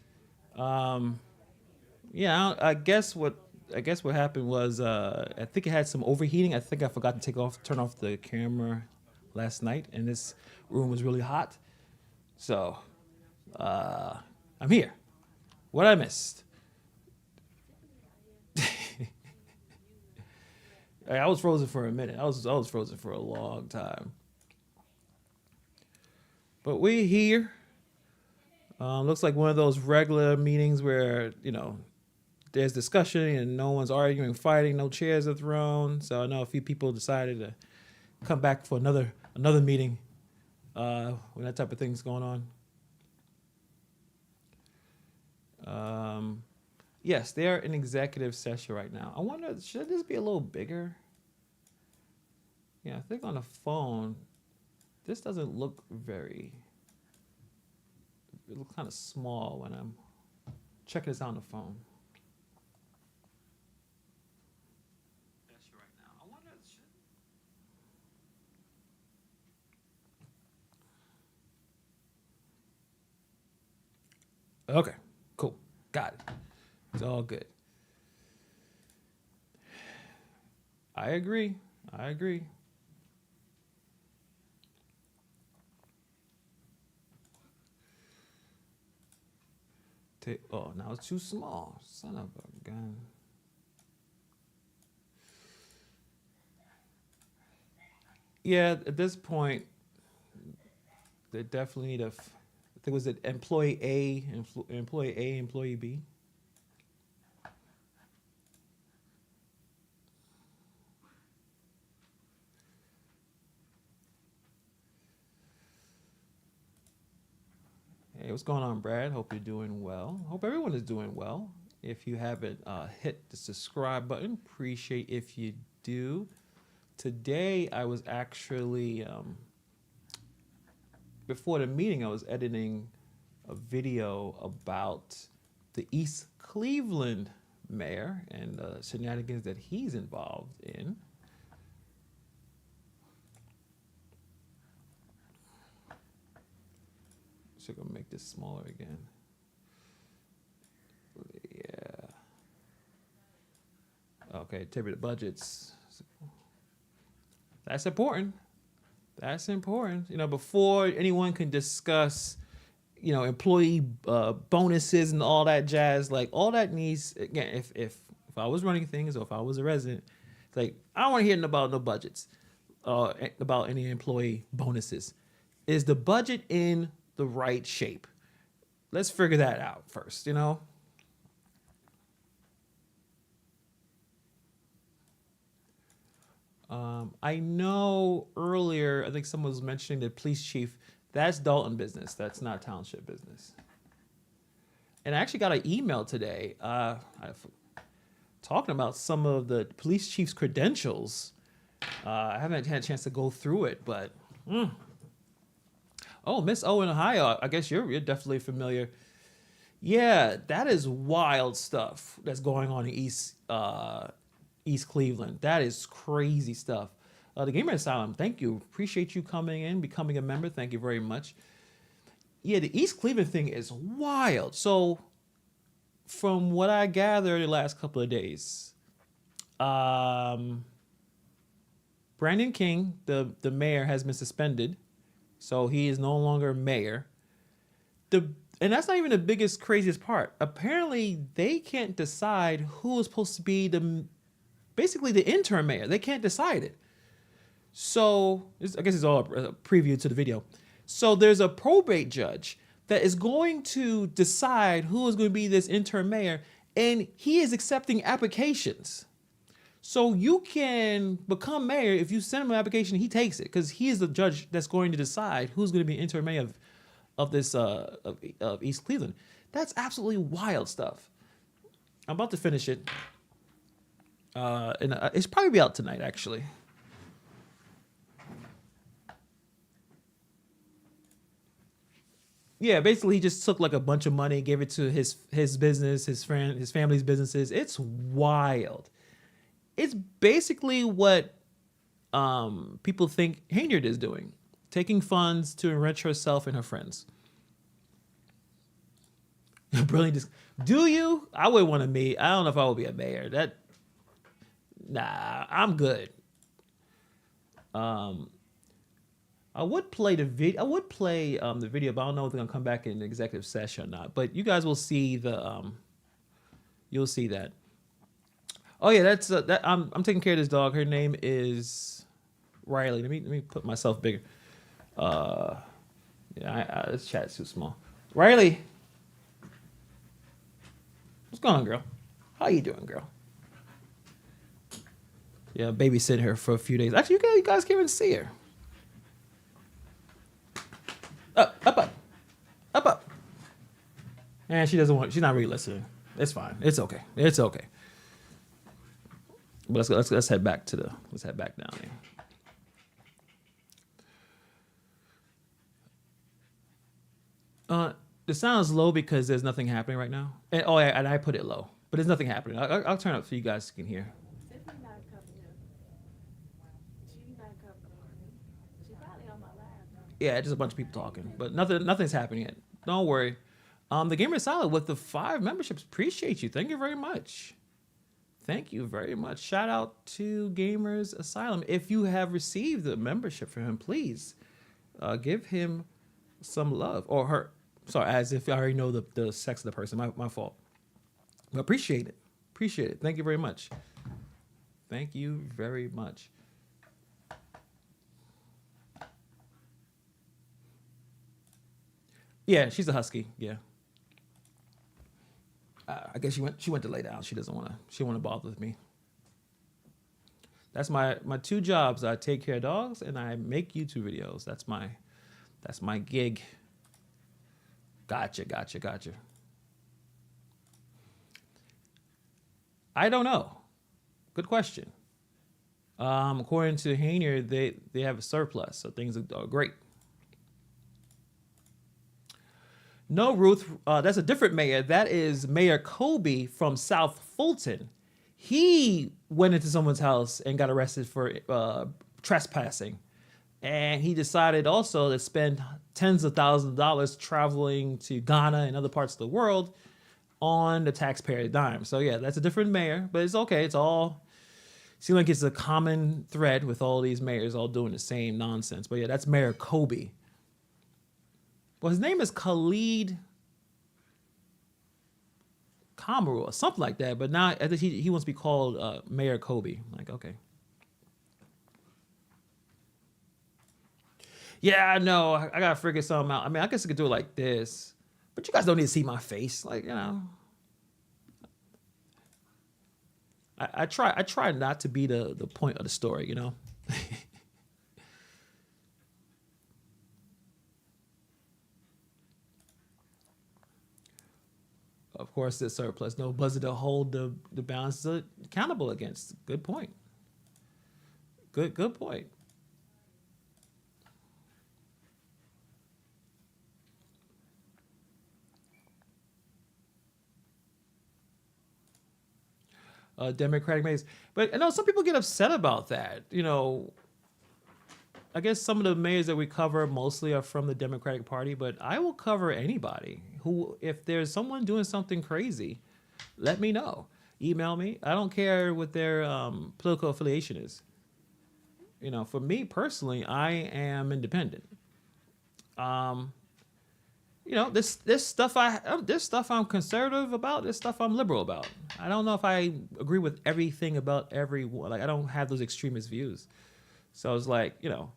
Yeah, I guess what happened was I think it had some overheating. I think I forgot to turn off the camera last night, and this room was really hot. So I'm here. What I missed? I was frozen for a minute. I was frozen for a long time. But we're here. Looks like one of those regular meetings where, there's discussion and no one's arguing, fighting, no chairs are thrown. So I know a few people decided to come back for another meeting when that type of thing's going on. Yes, they are in executive session right now. I wonder, should this be a little bigger? Yeah, I think on the phone, this doesn't look it looks kind of small when I'm checking this out on the phone. That's right now. I wonder, okay, cool. Got it. It's all good. I agree. Oh, now it's too small. Son of a gun. Yeah, at this point, they definitely need I think it was it employee A, employee B. Hey, what's going on, Brad? Hope you're doing well. Hope everyone is doing well. If you haven't hit the subscribe button, appreciate if you do. Today, I was actually, before the meeting, I was editing a video about the East Cleveland mayor and the shenanigans that he's involved in. So I'm gonna make this smaller again. Yeah. Okay, table the budgets. That's important. That's important. Before anyone can discuss, employee bonuses and all that jazz, like all that needs, again, if I was running things or if I was a resident, it's like, I don't want to hear about no budgets, about any employee bonuses. Is the budget in the right shape? Let's figure that out first, I know earlier, I think someone was mentioning the police chief. That's Dalton business. That's not township business. And I actually got an email today talking about some of the police chief's credentials. I haven't had a chance to go through it, but oh, Miss O in Ohio, I guess you're definitely familiar. Yeah, that is wild stuff that's going on in East Cleveland. That is crazy stuff. The Gamer Asylum, thank you. Appreciate you coming in, becoming a member. Thank you very much. Yeah, the East Cleveland thing is wild. So from what I gathered the last couple of days, Brandon King, the mayor, has been suspended. So he is no longer mayor. And that's not even the biggest, craziest part. Apparently, they can't decide who is supposed to be basically the interim mayor. They can't decide it. So I guess it's all a preview to the video. So there's a probate judge that is going to decide who is going to be this interim mayor, and he is accepting applications. So you can become mayor if you send him an application, he takes it, because he is the judge that's going to decide who's going to be interim mayor of East Cleveland. That's absolutely wild stuff. I'm about to finish it. And it's probably be out tonight, actually. Yeah, basically he just took like a bunch of money, gave it to his business, his family's businesses. It's wild. It's basically what people think Henyard is doing, taking funds to enrich herself and her friends. Brilliant. Do you? I would want to meet. I don't know if I would be a mayor. Nah, I'm good. I would play the video. I would play the video, but I don't know if they're gonna come back in the executive session or not. But you guys will see the you'll see that. Oh yeah, that's that. I'm taking care of this dog. Her name is Riley. Let me put myself bigger. Yeah, this chat's too small. Riley, what's going on, girl? How you doing, girl? Yeah, babysitting her for a few days. Actually, you guys can't even see her. Up. And she doesn't want. She's not really listening. It's fine. It's okay. It's okay. But let's head back to let's head back down here. The sound is low because there's nothing happening right now. And and I put it low, but there's nothing happening. I'll turn it up so you guys can hear. Tiffany not coming up. She not coming up. She probably on my live though. Yeah, just a bunch of people talking, but nothing's happening yet. Don't worry. The Gamer is Solid with the 5 memberships. Appreciate you. Thank you very much. Thank you very much. Shout out to Gamers Asylum. If you have received a membership from him, please give him some love, or her. Sorry, as if I already know the sex of the person. My fault. But appreciate it. Appreciate it. Thank you very much. Thank you very much. Yeah, she's a husky. Yeah. I guess she went to lay down. She don't want to bother with me. That's my 2 jobs. I take care of dogs and I make YouTube videos. That's my gig. Gotcha. I don't know. Good question. According to Henyard, they have a surplus, so things are great. No, Ruth, that's a different mayor. That is Mayor Kobe from South Fulton. He went into someone's house and got arrested for trespassing. And he decided also to spend tens of thousands of dollars traveling to Ghana and other parts of the world on the taxpayer dime. So yeah, that's a different mayor, but it's okay. It's all, seems like it's a common thread with all these mayors all doing the same nonsense. But yeah, that's Mayor Kobe. Well, his name is Khalid Kamaru or something like that. But now I think he wants to be called Mayor Kobe. I'm like, okay. Yeah, I know. I gotta figure something out. I mean, I guess I could do it like this, but you guys don't need to see my face. Like, you know, I try not to be the point of the story. You know. Of course, there's surplus. No buzzer to hold the balances accountable against. Good point. Good point. Democratic mayors. But I know some people get upset about that. You know, I guess some of the mayors that we cover mostly are from the Democratic Party, but I will cover anybody who, if there's someone doing something crazy, let me know. Email me. I don't care what their political affiliation is. You know, for me personally, I am independent. You know, this stuff I'm conservative about. This stuff I'm liberal about. I don't know if I agree with everything about everyone. Like, I don't have those extremist views. So it's like, you know.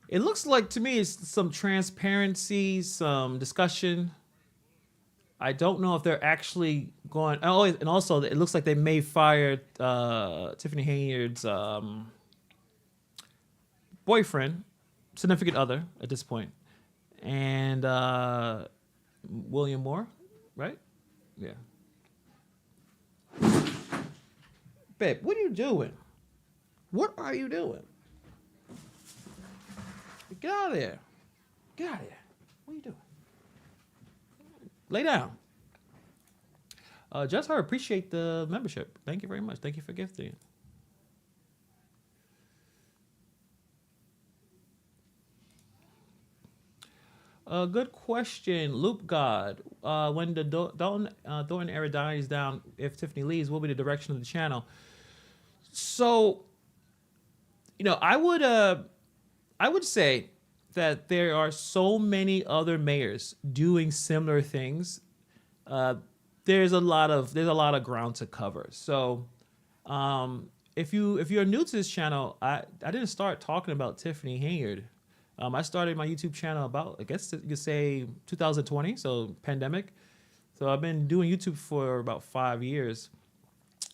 It looks like to me it's some transparency, some discussion. I don't know if they're actually going. Oh, and also it looks like they may fire Tiffany Henyard's boyfriend, significant other at this point, and William Moore, right? Yeah. Babe, what are you doing? What are you doing? Get out of there. Get out of there. What are you doing? Lay down. Just her, appreciate the membership. Thank you very much. Thank you for gifting. Good question, Loop God. When the Thornton era dies down, if Tiffany leaves, what will be the direction of the channel? So, I would say that there are so many other mayors doing similar things. There's a lot of ground to cover. So, if you're new to this channel, I didn't start talking about Tiffany Henyard. I started my YouTube channel about, I guess you could say 2020, so pandemic. So I've been doing YouTube for about 5 years.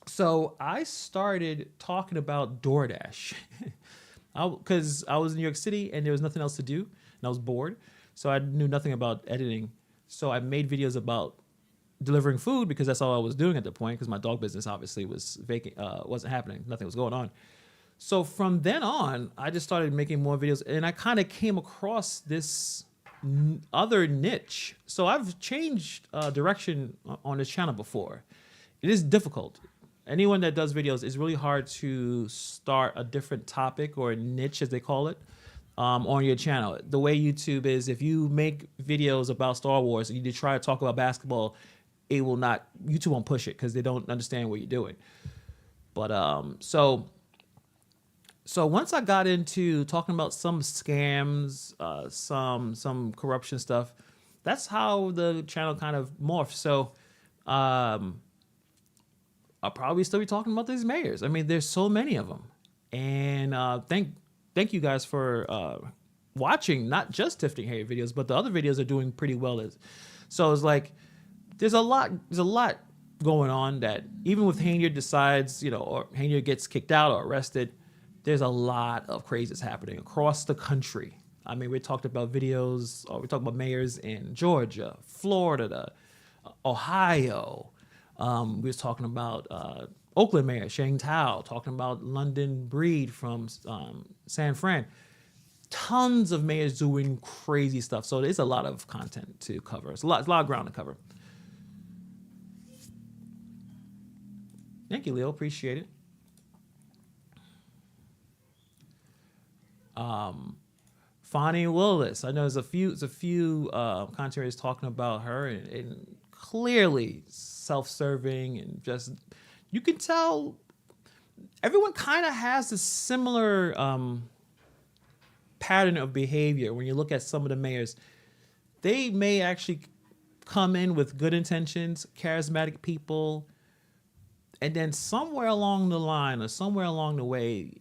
So I started talking about DoorDash because I was in New York City and there was nothing else to do and I was bored. So I knew nothing about editing. So I made videos about delivering food because that's all I was doing at the point because my dog business obviously was vacant, wasn't happening. Nothing was going on. So from then on, I just started making more videos and I kind of came across this other niche. So I've changed direction on this channel before. It is difficult. Anyone that does videos, it's really hard to start a different topic or a niche, as they call it, on your channel. The way YouTube is, if you make videos about Star Wars and you try to talk about basketball, YouTube won't push it because they don't understand what you're doing. But so once I got into talking about some scams, some corruption stuff, that's how the channel kind of morphed. So I'll probably still be talking about these mayors. I mean, there's so many of them. And thank you guys for watching not just Tiffany Henyard videos, but the other videos are doing pretty well. So it's like there's a lot going on that even with Henyard decides, or Henyard gets kicked out or arrested, there's a lot of craziness happening across the country. I mean, we talked about videos, or we talked about mayors in Georgia, Florida, Ohio. We was talking about Oakland Mayor Shane Tao, talking about London Breed from San Fran. Tons of mayors doing crazy stuff. So there's a lot of content to cover. It's a lot of ground to cover. Thank you, Leo. Appreciate it. Fonnie Willis. I know there's a few commentaries talking about her and clearly self-serving and just, you can tell everyone kind of has a similar pattern of behavior. When you look at some of the mayors, they may actually come in with good intentions, charismatic people, and then somewhere along the line or somewhere along the way,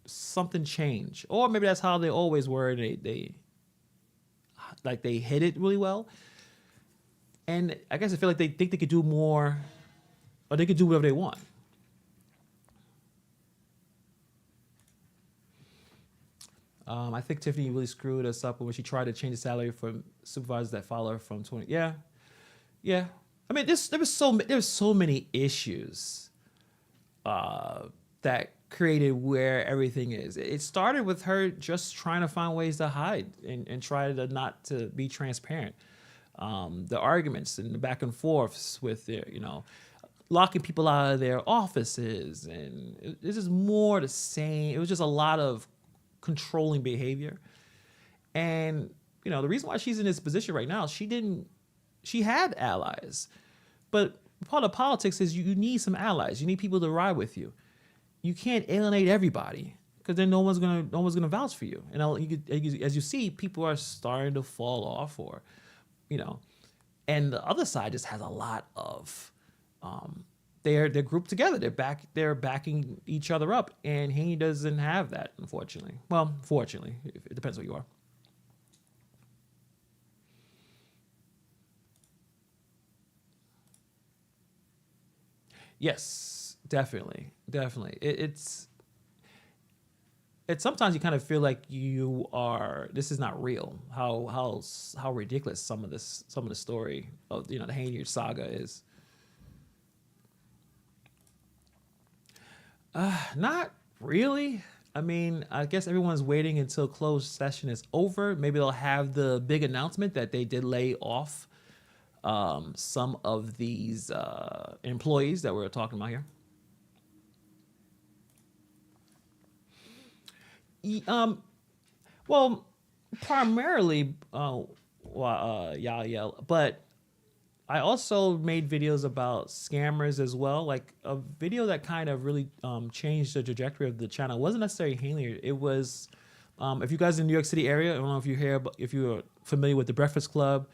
something changed. Or maybe that's how they always were. They hid it really well. And I guess I feel like they think they could do more, or they could do whatever they want. I think Tiffany really screwed us up when she tried to change the salary for supervisors that follow her from 20. Yeah. I mean, there was so many issues that created where everything is. It started with her just trying to find ways to hide and try to not to be transparent. The arguments and the back and forths with their, locking people out of their offices, and it's just more the same. It was just a lot of controlling behavior. And, the reason why she's in this position right now, she had allies, but part of politics is you need some allies. You need people to ride with you. You can't alienate everybody because then no one's gonna vouch for you. And as you see, people are starting to fall off, or, and the other side just has a lot of, they're grouped together. They're backing each other up, and he doesn't have that, unfortunately. Well, fortunately, it depends who you are. Yes, definitely, definitely. It's sometimes you kind of feel like this is not real. How ridiculous some of the story of the Henyard saga is. Not really. I mean, I guess everyone's waiting until closed session is over. Maybe they'll have the big announcement that they did lay off some of these employees that we're talking about here. Well, primarily, yeah, but I also made videos about scammers as well. Like a video that kind of really changed the trajectory of the channel. It wasn't necessarily Henyard. It was, if you guys in the New York City area, I don't know if you're here, but if you're familiar with the Breakfast Club,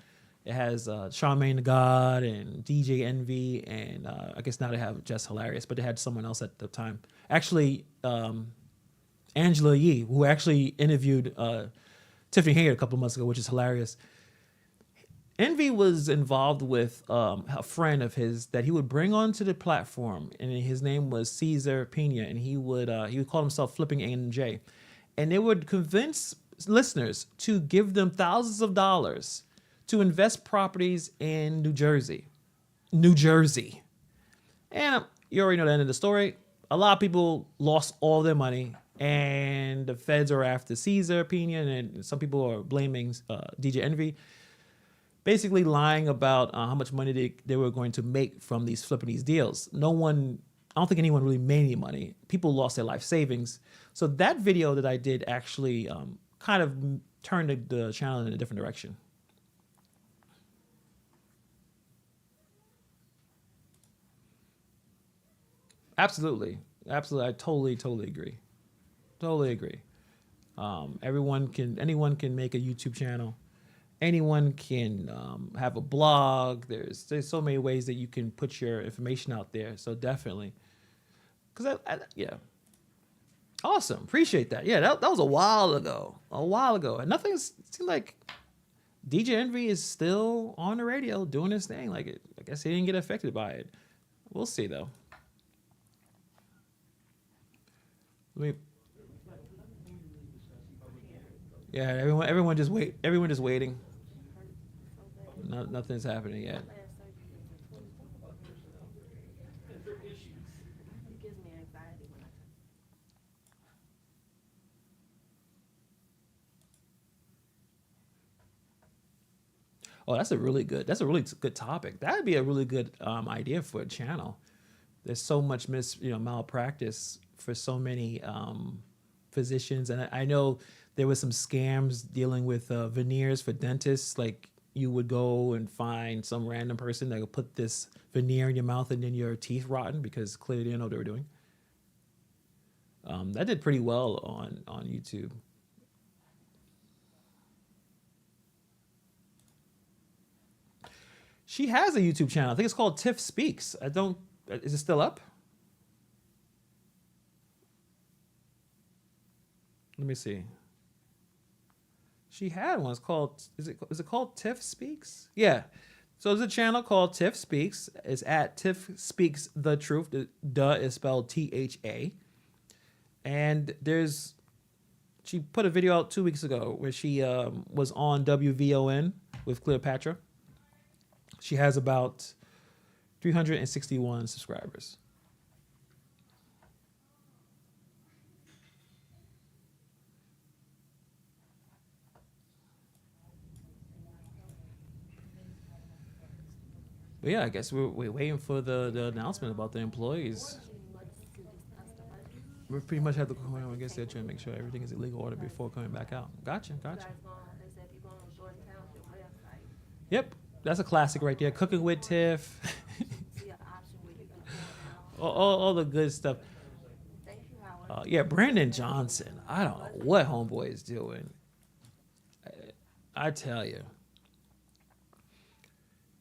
it has Charmaine the God and DJ Envy, and I guess now they have Just Hilarious, but they had someone else at the time. Actually, Angela Yee, who actually interviewed Tiffany Henyard a couple of months ago, which is hilarious. Envy was involved with a friend of his that he would bring onto the platform, and his name was Cesar Pena, and he would call himself Flipping AJ, and they would convince listeners to give them thousands of dollars to invest properties in New Jersey, and you already know the end of the story. A lot of people lost all their money, and the feds are after Cesar Pena, and some people are blaming DJ Envy. Basically lying about how much money they were going to make from flipping these deals. I don't think anyone really made any money. People lost their life savings. So that video that I did actually kind of turned the channel in a different direction. Absolutely. I totally agree. Totally agree. Anyone can make a YouTube channel. Anyone can have a blog. There's so many ways that you can put your information out there. So definitely, because yeah, awesome. Appreciate that. Yeah, that was a while ago, and it seemed like DJ Envy is still on the radio doing his thing. Like I guess he didn't get affected by it. We'll see though. Yeah, everyone just waiting. Nothing's happening yet. It gives me anxiety when I Oh, that's a really good topic. That'd be a really good idea for a channel. There's so much malpractice for so many physicians, and I know there was some scams dealing with veneers for dentists. Like you would go and find some random person that would put this veneer in your mouth and then your teeth rotten because clearly they didn't know what they were doing. That did pretty well on YouTube. She has a YouTube channel. I think it's called Tiff Speaks. Is it still up? Let me see. She had one. It's called, is it called Tiff Speaks? Yeah. So there's a channel called Tiff Speaks. It's at Tiff Speaks the Truth. The duh is spelled THA. And she put a video out 2 weeks ago where she was on WVON with Cleopatra. She has about 361 subscribers. But yeah, I guess we're waiting for the announcement about the employees. We pretty much have to go around. I guess they're trying to make sure everything is in legal order before coming back out. Gotcha. Yep, that's a classic right there. Cooking with Tiff. all the good stuff. Yeah, Brandon Johnson. I don't know what homeboy is doing. I tell you.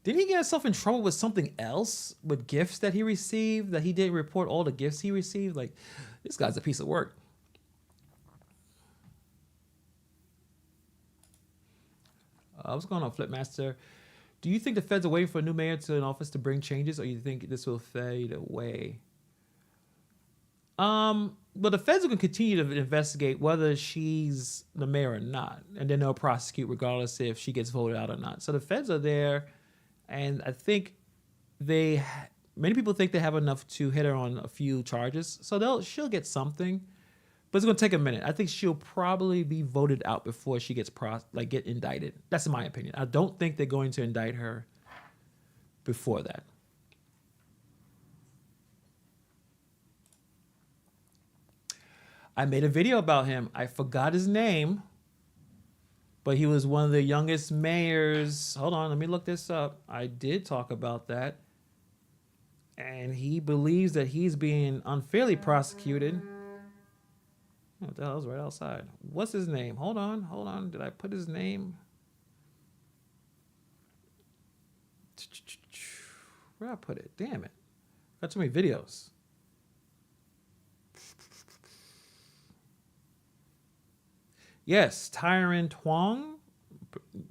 Didn't he get himself in trouble with something else with gifts that he received that he didn't report all the gifts he received? Like, this guy's a piece of work. What's going on, Flipmaster? Do you think the feds are waiting for a new mayor to an office to bring changes, or you think this will fade away? But the feds are going to continue to investigate whether she's the mayor or not, and then they'll prosecute regardless if she gets voted out or not. So the feds are there, and I think many people think they have enough to hit her on a few charges, so she'll get something, but it's going to take a minute. I think she'll probably be voted out before she gets get indicted. That's my opinion. I don't think they're going to indict her before that. I made a video about him. I forgot his name, but he was one of the youngest mayors. Hold on, let me look this up. I did talk about that. And he believes that he's being unfairly prosecuted. What the hell, is right outside. What's his name? Hold on. Did I put his name? Where did I put it? Damn it. Got too many videos. Yes, Tyron Twong,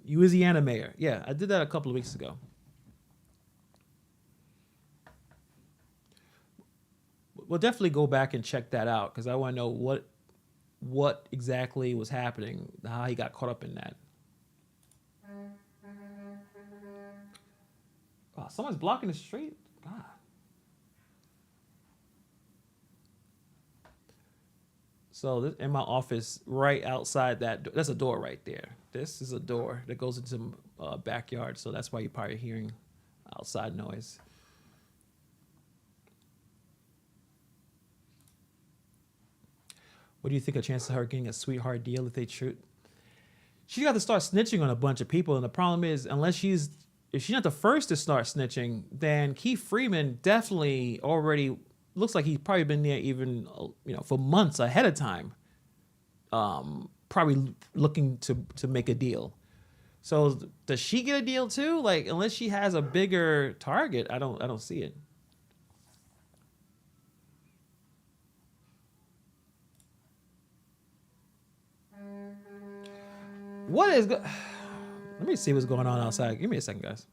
Louisiana mayor. Yeah, I did that a couple of weeks ago. We'll definitely go back and check that out because I want to know what exactly was happening, how he got caught up in that. Oh, someone's blocking the street? God. So this, in my office, right outside that's a door right there. This is a door that goes into backyard, so that's why you're probably hearing outside noise. What do you think of chances of her getting a sweetheart deal if they shoot? She got to start snitching on a bunch of people, and the problem is, if she's not the first to start snitching, then Keith Freeman definitely already looks like he's probably been there even for months ahead of time, probably looking to make a deal. So does she get a deal too? Like, unless she has a bigger target, I don't see it. Let me see what's going on outside. Give me a second, guys.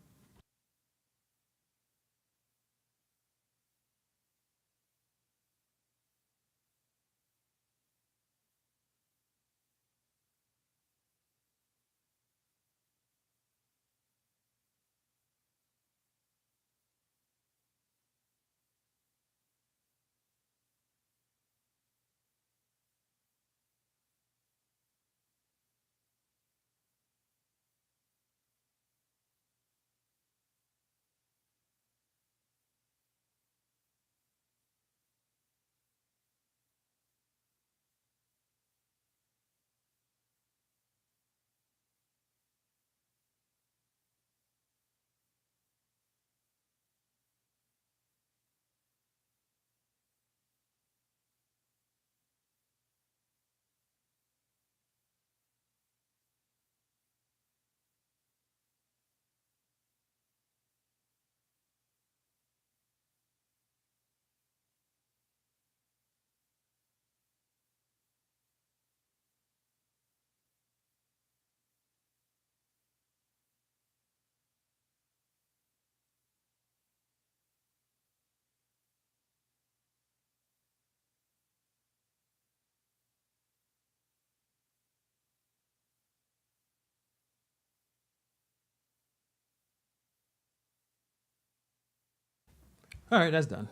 All right, that's done.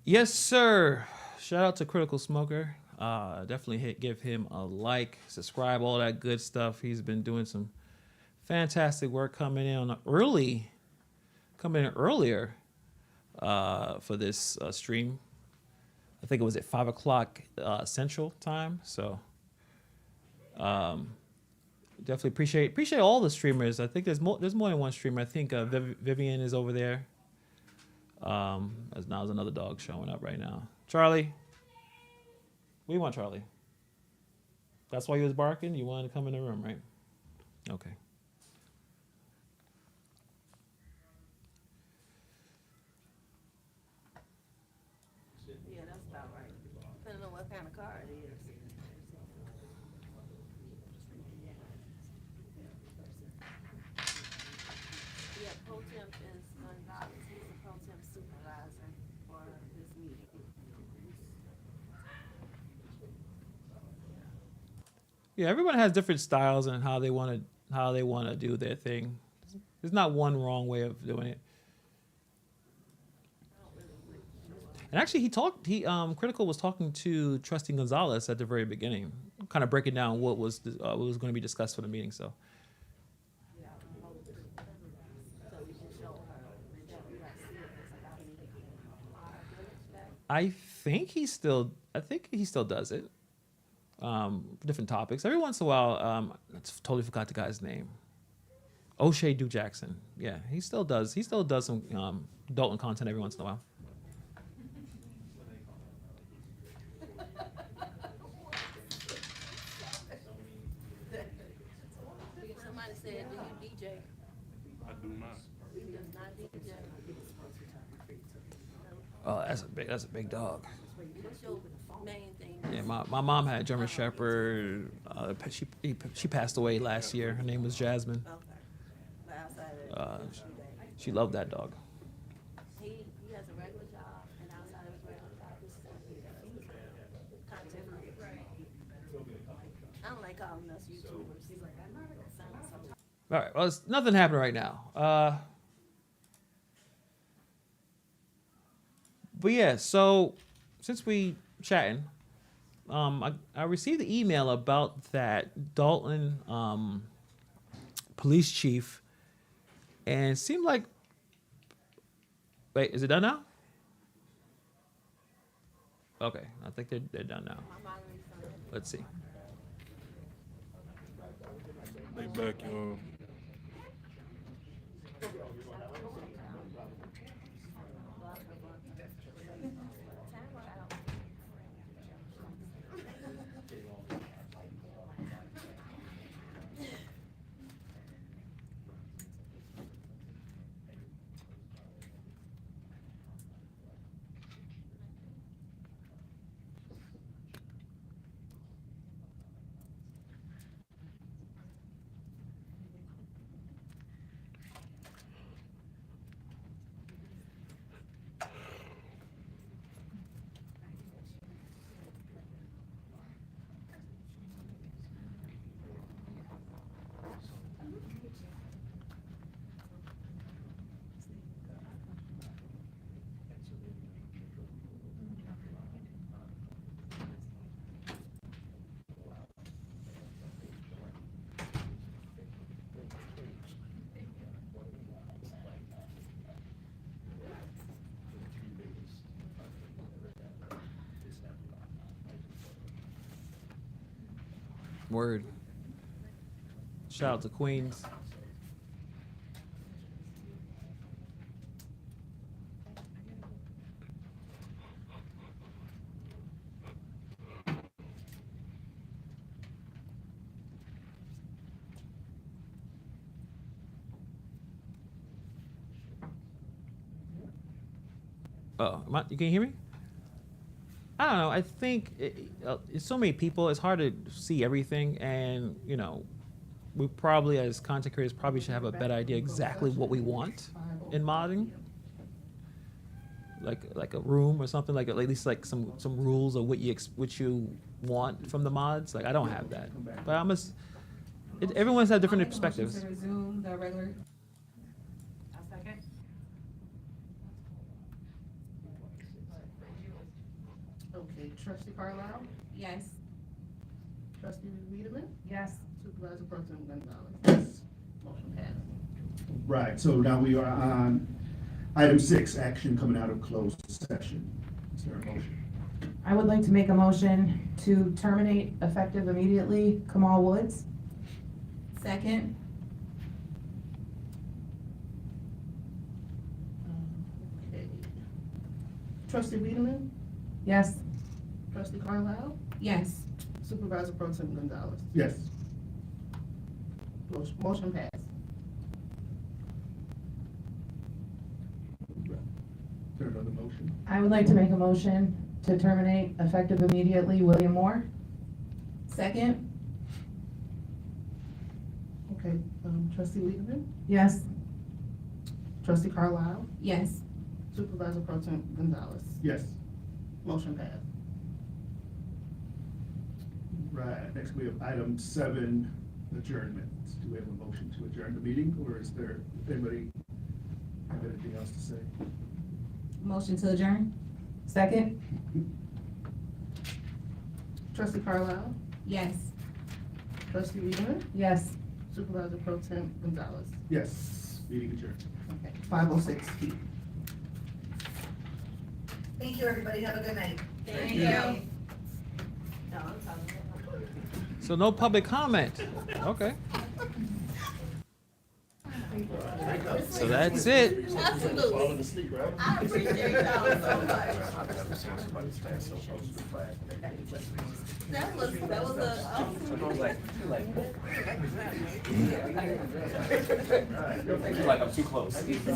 Yes, sir. Shout out to Critical Smoker. Definitely give him a like, subscribe, all that good stuff. He's been doing some fantastic work coming in earlier for this stream. I think it was at 5 o'clock Central Time. So definitely appreciate all the streamers. I think there's more than one streamer. I think Vivian is over there. There's another dog showing up right now. Charlie, what do you want, Charlie? That's why you was barking? You wanted to come in the room, right? Okay. Yeah, that's about right. Depending on what kind of car it is. temp is Gonzalez, he's the pro temp supervisor for this meeting. Yeah, everyone has different styles and how they want to do their thing. There's not one wrong way of doing it. And actually, Critical was talking to Trustee Gonzalez at the very beginning, kind of breaking down what was going to be discussed for the meeting. So I think he still does it. Different topics. Every once in a while, I totally forgot the guy's name. O'Shea Duke Jackson. Yeah, he still does some Dalton content every once in a while. Somebody said, do you DJ? I do not. He does not DJ. Oh, that's a big dog. What's your main thing? Yeah, my mom had a German Shepherd. She passed away last year. Her name was Jasmine. Okay. But outside of that, She loved that dog. he has a regular job, and outside of his regular job, this is content creator. I don't like calling us YouTubers. He's like, I know it sounds so. All right. Well, it's nothing happening right now. But yeah, so since we chatting, I received the email about that Dalton police chief, and it seemed like. Wait, is it done now? Okay, I think they're done now. Let's see. They back, y'all. Word. Shout out to Queens. Oh, you can hear me? I don't know. I think it's so many people. It's hard to see everything, and we probably as content creators probably should have a better idea exactly what we want in modding, like a room or something, like at least like some rules of what you want from the mods. Like I don't have that, but everyone's had different perspectives. To resume the regular. A second. Okay, trustee Carlisle, Yes. trustee Wiedemann, Yes. supervisor pro tem Gonzalez. Motion passed. Right, so now we are on item 6, action coming out of closed session. Is there a motion? I would like to make a motion to terminate effective immediately Kamal Woods. Second. Okay. Trustee Wiedemann, Yes. trustee Carlisle, Yes. supervisor pro tem Gonzalez. Yes. Motion passed. Is there another motion? I would like to make a motion to terminate effective immediately William Moore. Second. Okay, trustee Wiedemann, Yes. Trustee Carlisle, Yes. Supervisor Pro Tem Gonzalez. Yes. Motion passed. Right, next we have item 7, adjournment. Do we have a motion to adjourn the meeting, or is there, if anybody have anything else to say? Motion to adjourn? Second? Trustee Carlisle, Yes. Trustee Wiedemann, Yes. Supervisor Pro Tem Gonzalez. Yes, meeting adjourned. Okay, 5:06 p.m. Thank you, everybody. Have a good night. Thank you. No, I'm talking. So no public comment. Okay. So that's it. Falling asleep, right? I appreciate y'all so much. That was Like I'm too close. Yes,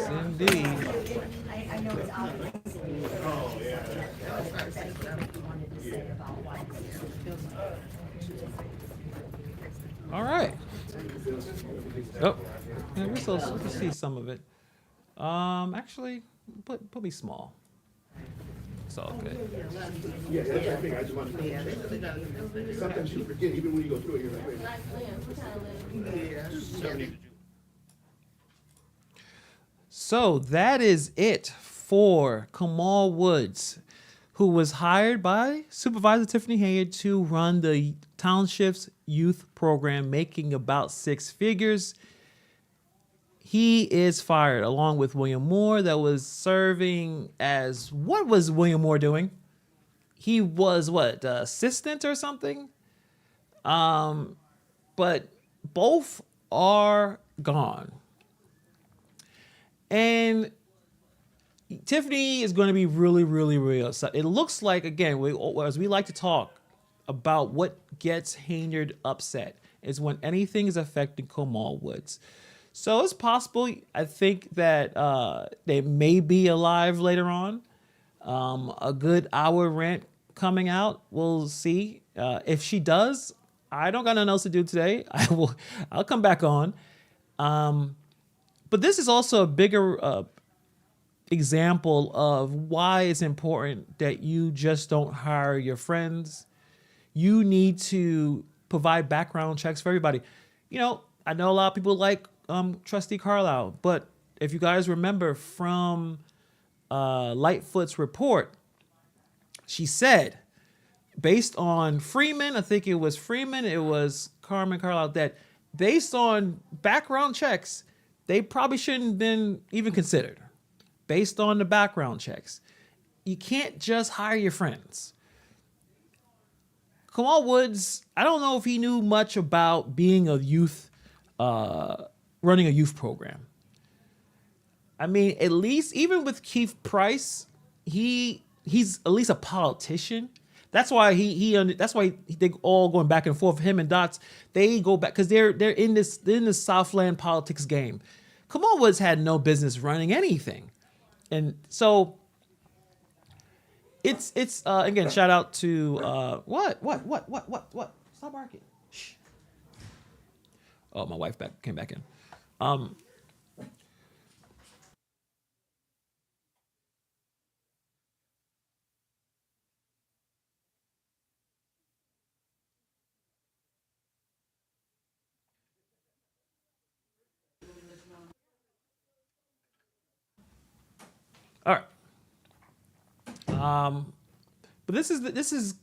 indeed. I know it's obvious. Oh, yeah. All right. Oh, yeah, we can see some of it. Actually, put me small. It's all good. Yeah, that's the thing, I just wanted to check. Sometimes you forget, even when you go through it, you're like, wait. So that is it for Kamal Woods, who was hired by Supervisor Tiffany Henyard to run the township's youth program, making about 6 figures. He is fired, along with William Moore, that was serving as, what was William Moore doing? He was what, assistant or something? But both are gone. And Tiffany is going to be really, really, really upset. It looks like, again, as we like to talk about what gets Henyard upset, is when anything is affecting Kamal Woods. So it's possible, I think, that they may be alive later on. A good hour rant coming out. We'll see. If she does, I don't got nothing else to do today. I'll come back on. But this is also a bigger example of why it's important that you just don't hire your friends. You need to provide background checks for everybody. You know, I know a lot of people like Trustee Carlisle, but if you guys remember from Lightfoot's report, she said, based on Freeman, I think it was Freeman, it was Carmen Carlisle, that based on background checks, they probably shouldn't have been even considered. Based on the background checks, you can't just hire your friends. Kamal Woods, I don't know if he knew much about being a youth, running a youth program. I mean, at least even with Keith Price, he's at least a politician. That's why that's why they all going back and forth. Him and Dots, they go back because they're in this Southland politics game. Kamal Woods had no business running anything, and so it's again, shout out to what stop barking. Shh. Oh, my wife came back in. All right. But this is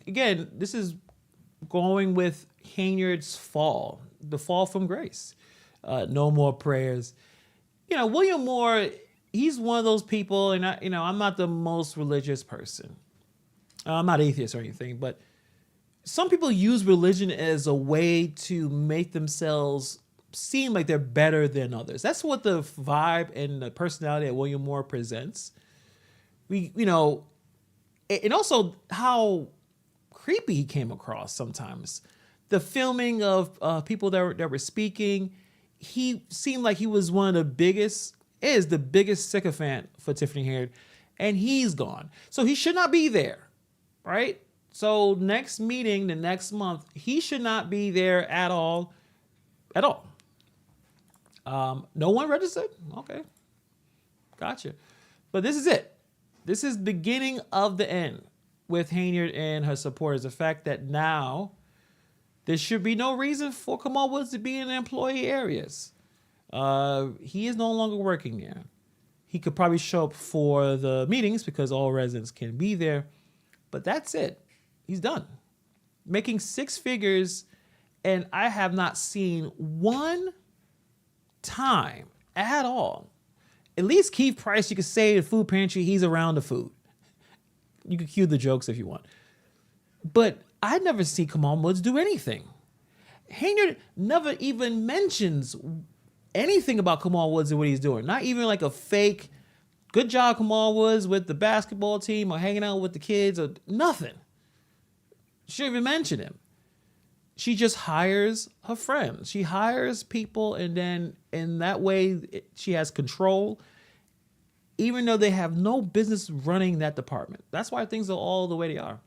going with Henyard's fall, the fall from grace. No more prayers. You know, William Moore, he's one of those people, and I'm not the most religious person. I'm not atheist or anything, but some people use religion as a way to make themselves seem like they're better than others. That's what the vibe and the personality that William Moore presents. And also how creepy he came across sometimes. The filming of people that were speaking, he seemed like he was the biggest sycophant for Tiffany Henyard, and he's gone. So he should not be there, right? So next meeting, the next month, he should not be there at all. At all. No one registered? Okay. Gotcha. But this is it. This is beginning of the end with Henyard and her supporters. The fact that now there should be no reason for Kamal Woods to be in the employee areas. He is no longer working there. He could probably show up for the meetings because all residents can be there. But that's it. He's done. Making 6 figures, and I have not seen one time at all. At least Keith Price, you could say in Food Pantry, he's around the food. You could cue the jokes if you want. But I never see Kamal Woods do anything. Henyard never even mentions anything about Kamal Woods and what he's doing. Not even like a fake, good job Kamal Woods with the basketball team or hanging out with the kids or nothing. She didn't even mention him. She just hires her friends. She hires people, and then in that way, she has control, even though they have no business running that department. That's why things are all the way they are.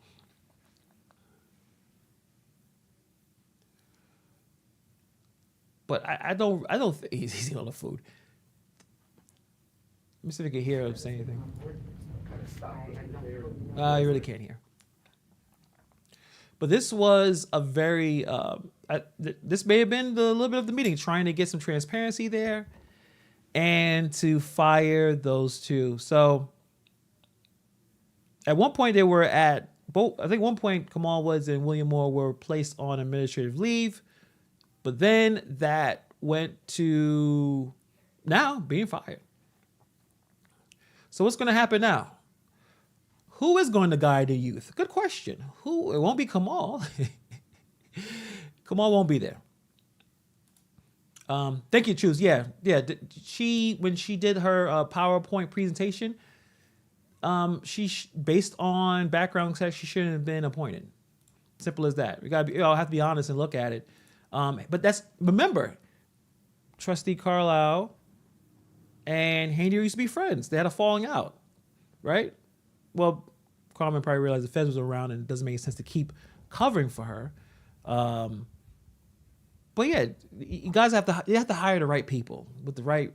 But I don't think he's eating all the food. Let me see if I can hear him say anything. You really can't hear. But this was a very, this may have been the little bit of the meeting, trying to get some transparency there and to fire those two. So at one point they were at both, I think one point Kamal Woods and William Moore were placed on administrative leave, but then that went to now being fired. So what's going to happen now? Who is going to guide the youth? Good question. Who? It won't be Kamal. Kamal won't be there. Thank you, Choose. Yeah. When she did her PowerPoint presentation, based on background check, she shouldn't have been appointed. Simple as that. I'll have to be honest and look at it. But remember, Trustee Carlisle and Henyard used to be friends. They had a falling out, right? Well, Carmen probably realized the feds was around and it doesn't make sense to keep covering for her. But yeah, you guys have to hire the right people with the right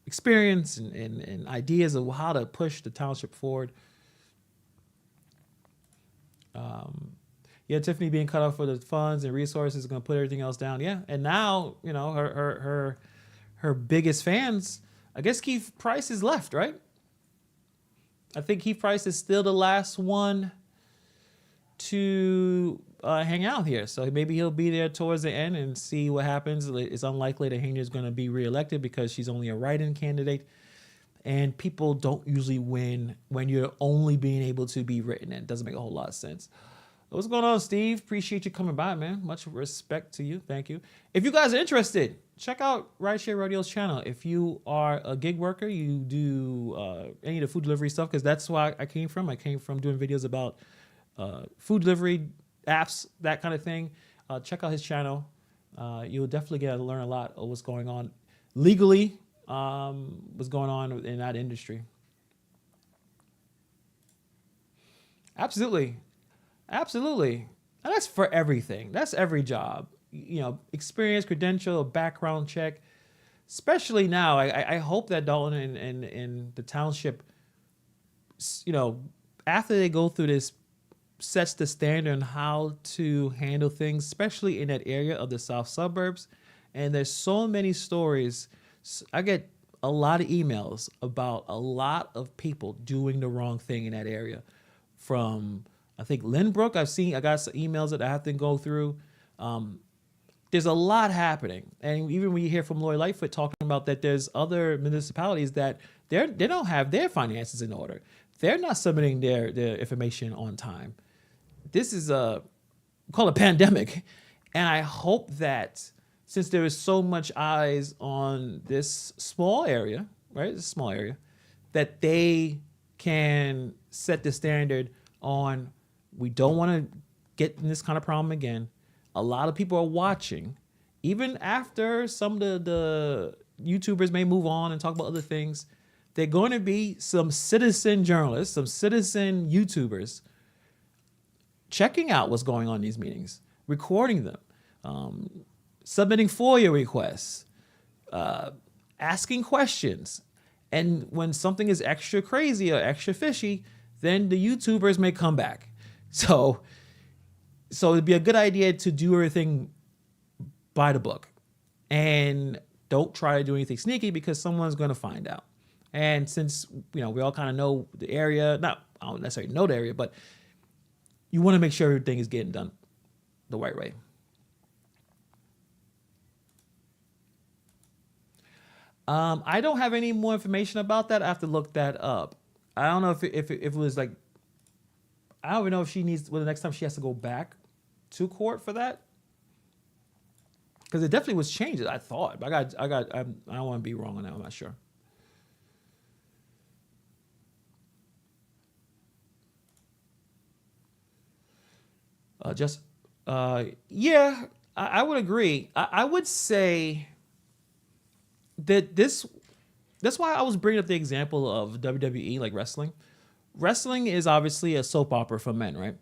experience and ideas of how to push the township forward. Tiffany being cut off for the funds and resources is going to put everything else down. Yeah, and now her biggest fans. I guess Keith Price is left, right? I think Keith Price is still the last one to hang out here. So maybe he'll be there towards the end and see what happens. It's unlikely that Henyard is going to be reelected because she's only a write-in candidate. And people don't usually win when you're only being able to be written in. It doesn't make a whole lot of sense. What's going on, Steve? Appreciate you coming by, man. Much respect to you. Thank you. If you guys are interested, check out Rideshare Radio's channel. If you are a gig worker, you do any of the food delivery stuff, because that's why I came from. I came from doing videos about food delivery apps, that kind of thing. Check out his channel. You'll definitely get to learn a lot of what's going on legally, what's going on in that industry. Absolutely. And that's for everything. That's every job. Experience, credential, background check. Especially now, I hope that Dalton and the township, after they go through this, sets the standard on how to handle things, especially in that area of the south suburbs. And there's so many stories. I get a lot of emails about a lot of people doing the wrong thing in that area. From, I think, Lynbrook, I got some emails that I have to go through. There's a lot happening. And even when you hear from Lori Lightfoot talking about that there's other municipalities that they don't have their finances in order. They're not submitting their information on time. This is called a pandemic. And I hope that since there is so much eyes on this small area, right? This small area, that they can set the standard on, we don't want to get in this kind of problem again. A lot of people are watching, even after some of the YouTubers may move on and talk about other things. They're going to be some citizen journalists, some citizen YouTubers checking out what's going on in these meetings, recording them, submitting FOIA requests, asking questions. And when something is extra crazy or extra fishy, then the YouTubers may come back. So it'd be a good idea to do everything by the book. And don't try to do anything sneaky because someone's going to find out. And since, we all kind of know the area, I don't necessarily know the area, but you want to make sure everything is getting done the right way. I don't have any more information about that. I have to look that up. I don't know if it was like, I don't even know if she needs, the next time she has to go back to court for that. Because it definitely was changed, I thought. But I don't want to be wrong on that. I'm not sure. Yeah, I would agree. I would say that that's why I was bringing up the example of WWE, like wrestling. Wrestling is obviously a soap opera for men, right?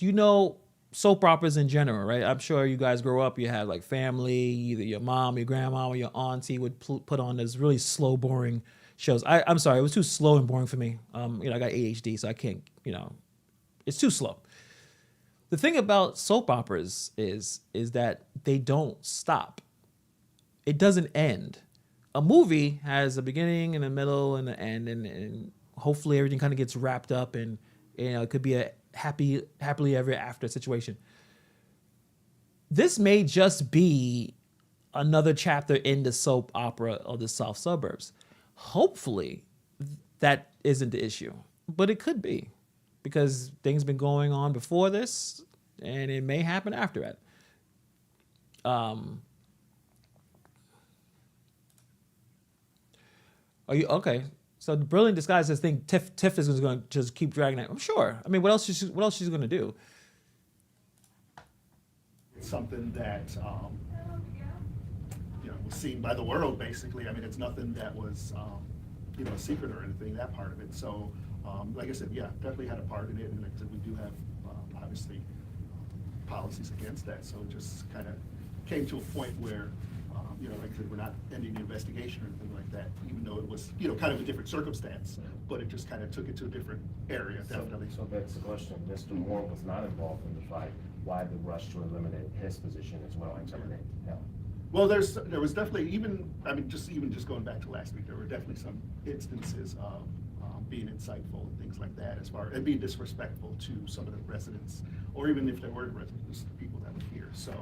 You know soap operas in general, right? I'm sure you guys grow up, you have like family, either your mom, your grandma, or your auntie would put on those really slow, boring shows. I'm sorry, it was too slow and boring for me. I got ADHD, so I can't, it's too slow. The thing about soap operas is that they don't stop. It doesn't end. A movie has a beginning and a middle and an end, and hopefully everything kind of gets wrapped up, and it could be a happily ever after situation. This may just be another chapter in the soap opera of the South Suburbs. Hopefully that isn't the issue, but it could be, because things been going on before this, and it may happen after that. Are you okay? So the brilliant disguise this thing. Tiff is going to just keep dragging it. I'm sure. I mean, what else she's going to do? Something that was seen by the world, basically. I mean, it's nothing that was a secret or anything, that part of it. So like I said, yeah, definitely had a part in it, and like I said, we do have obviously policies against that. So it just kind of came to a point where like I said, we're not ending the investigation or anything like that, even though it was kind of a different circumstance, but it just kind of took it to a different area, definitely. So that's the question. Mr. Moore was not involved in the fight. Why the rush to eliminate his position as well and terminate him? Well, there was definitely just going back to last week, there were definitely some instances of being insightful and things like that, and being disrespectful to some of the residents, or even if there weren't residents, the people that were here. So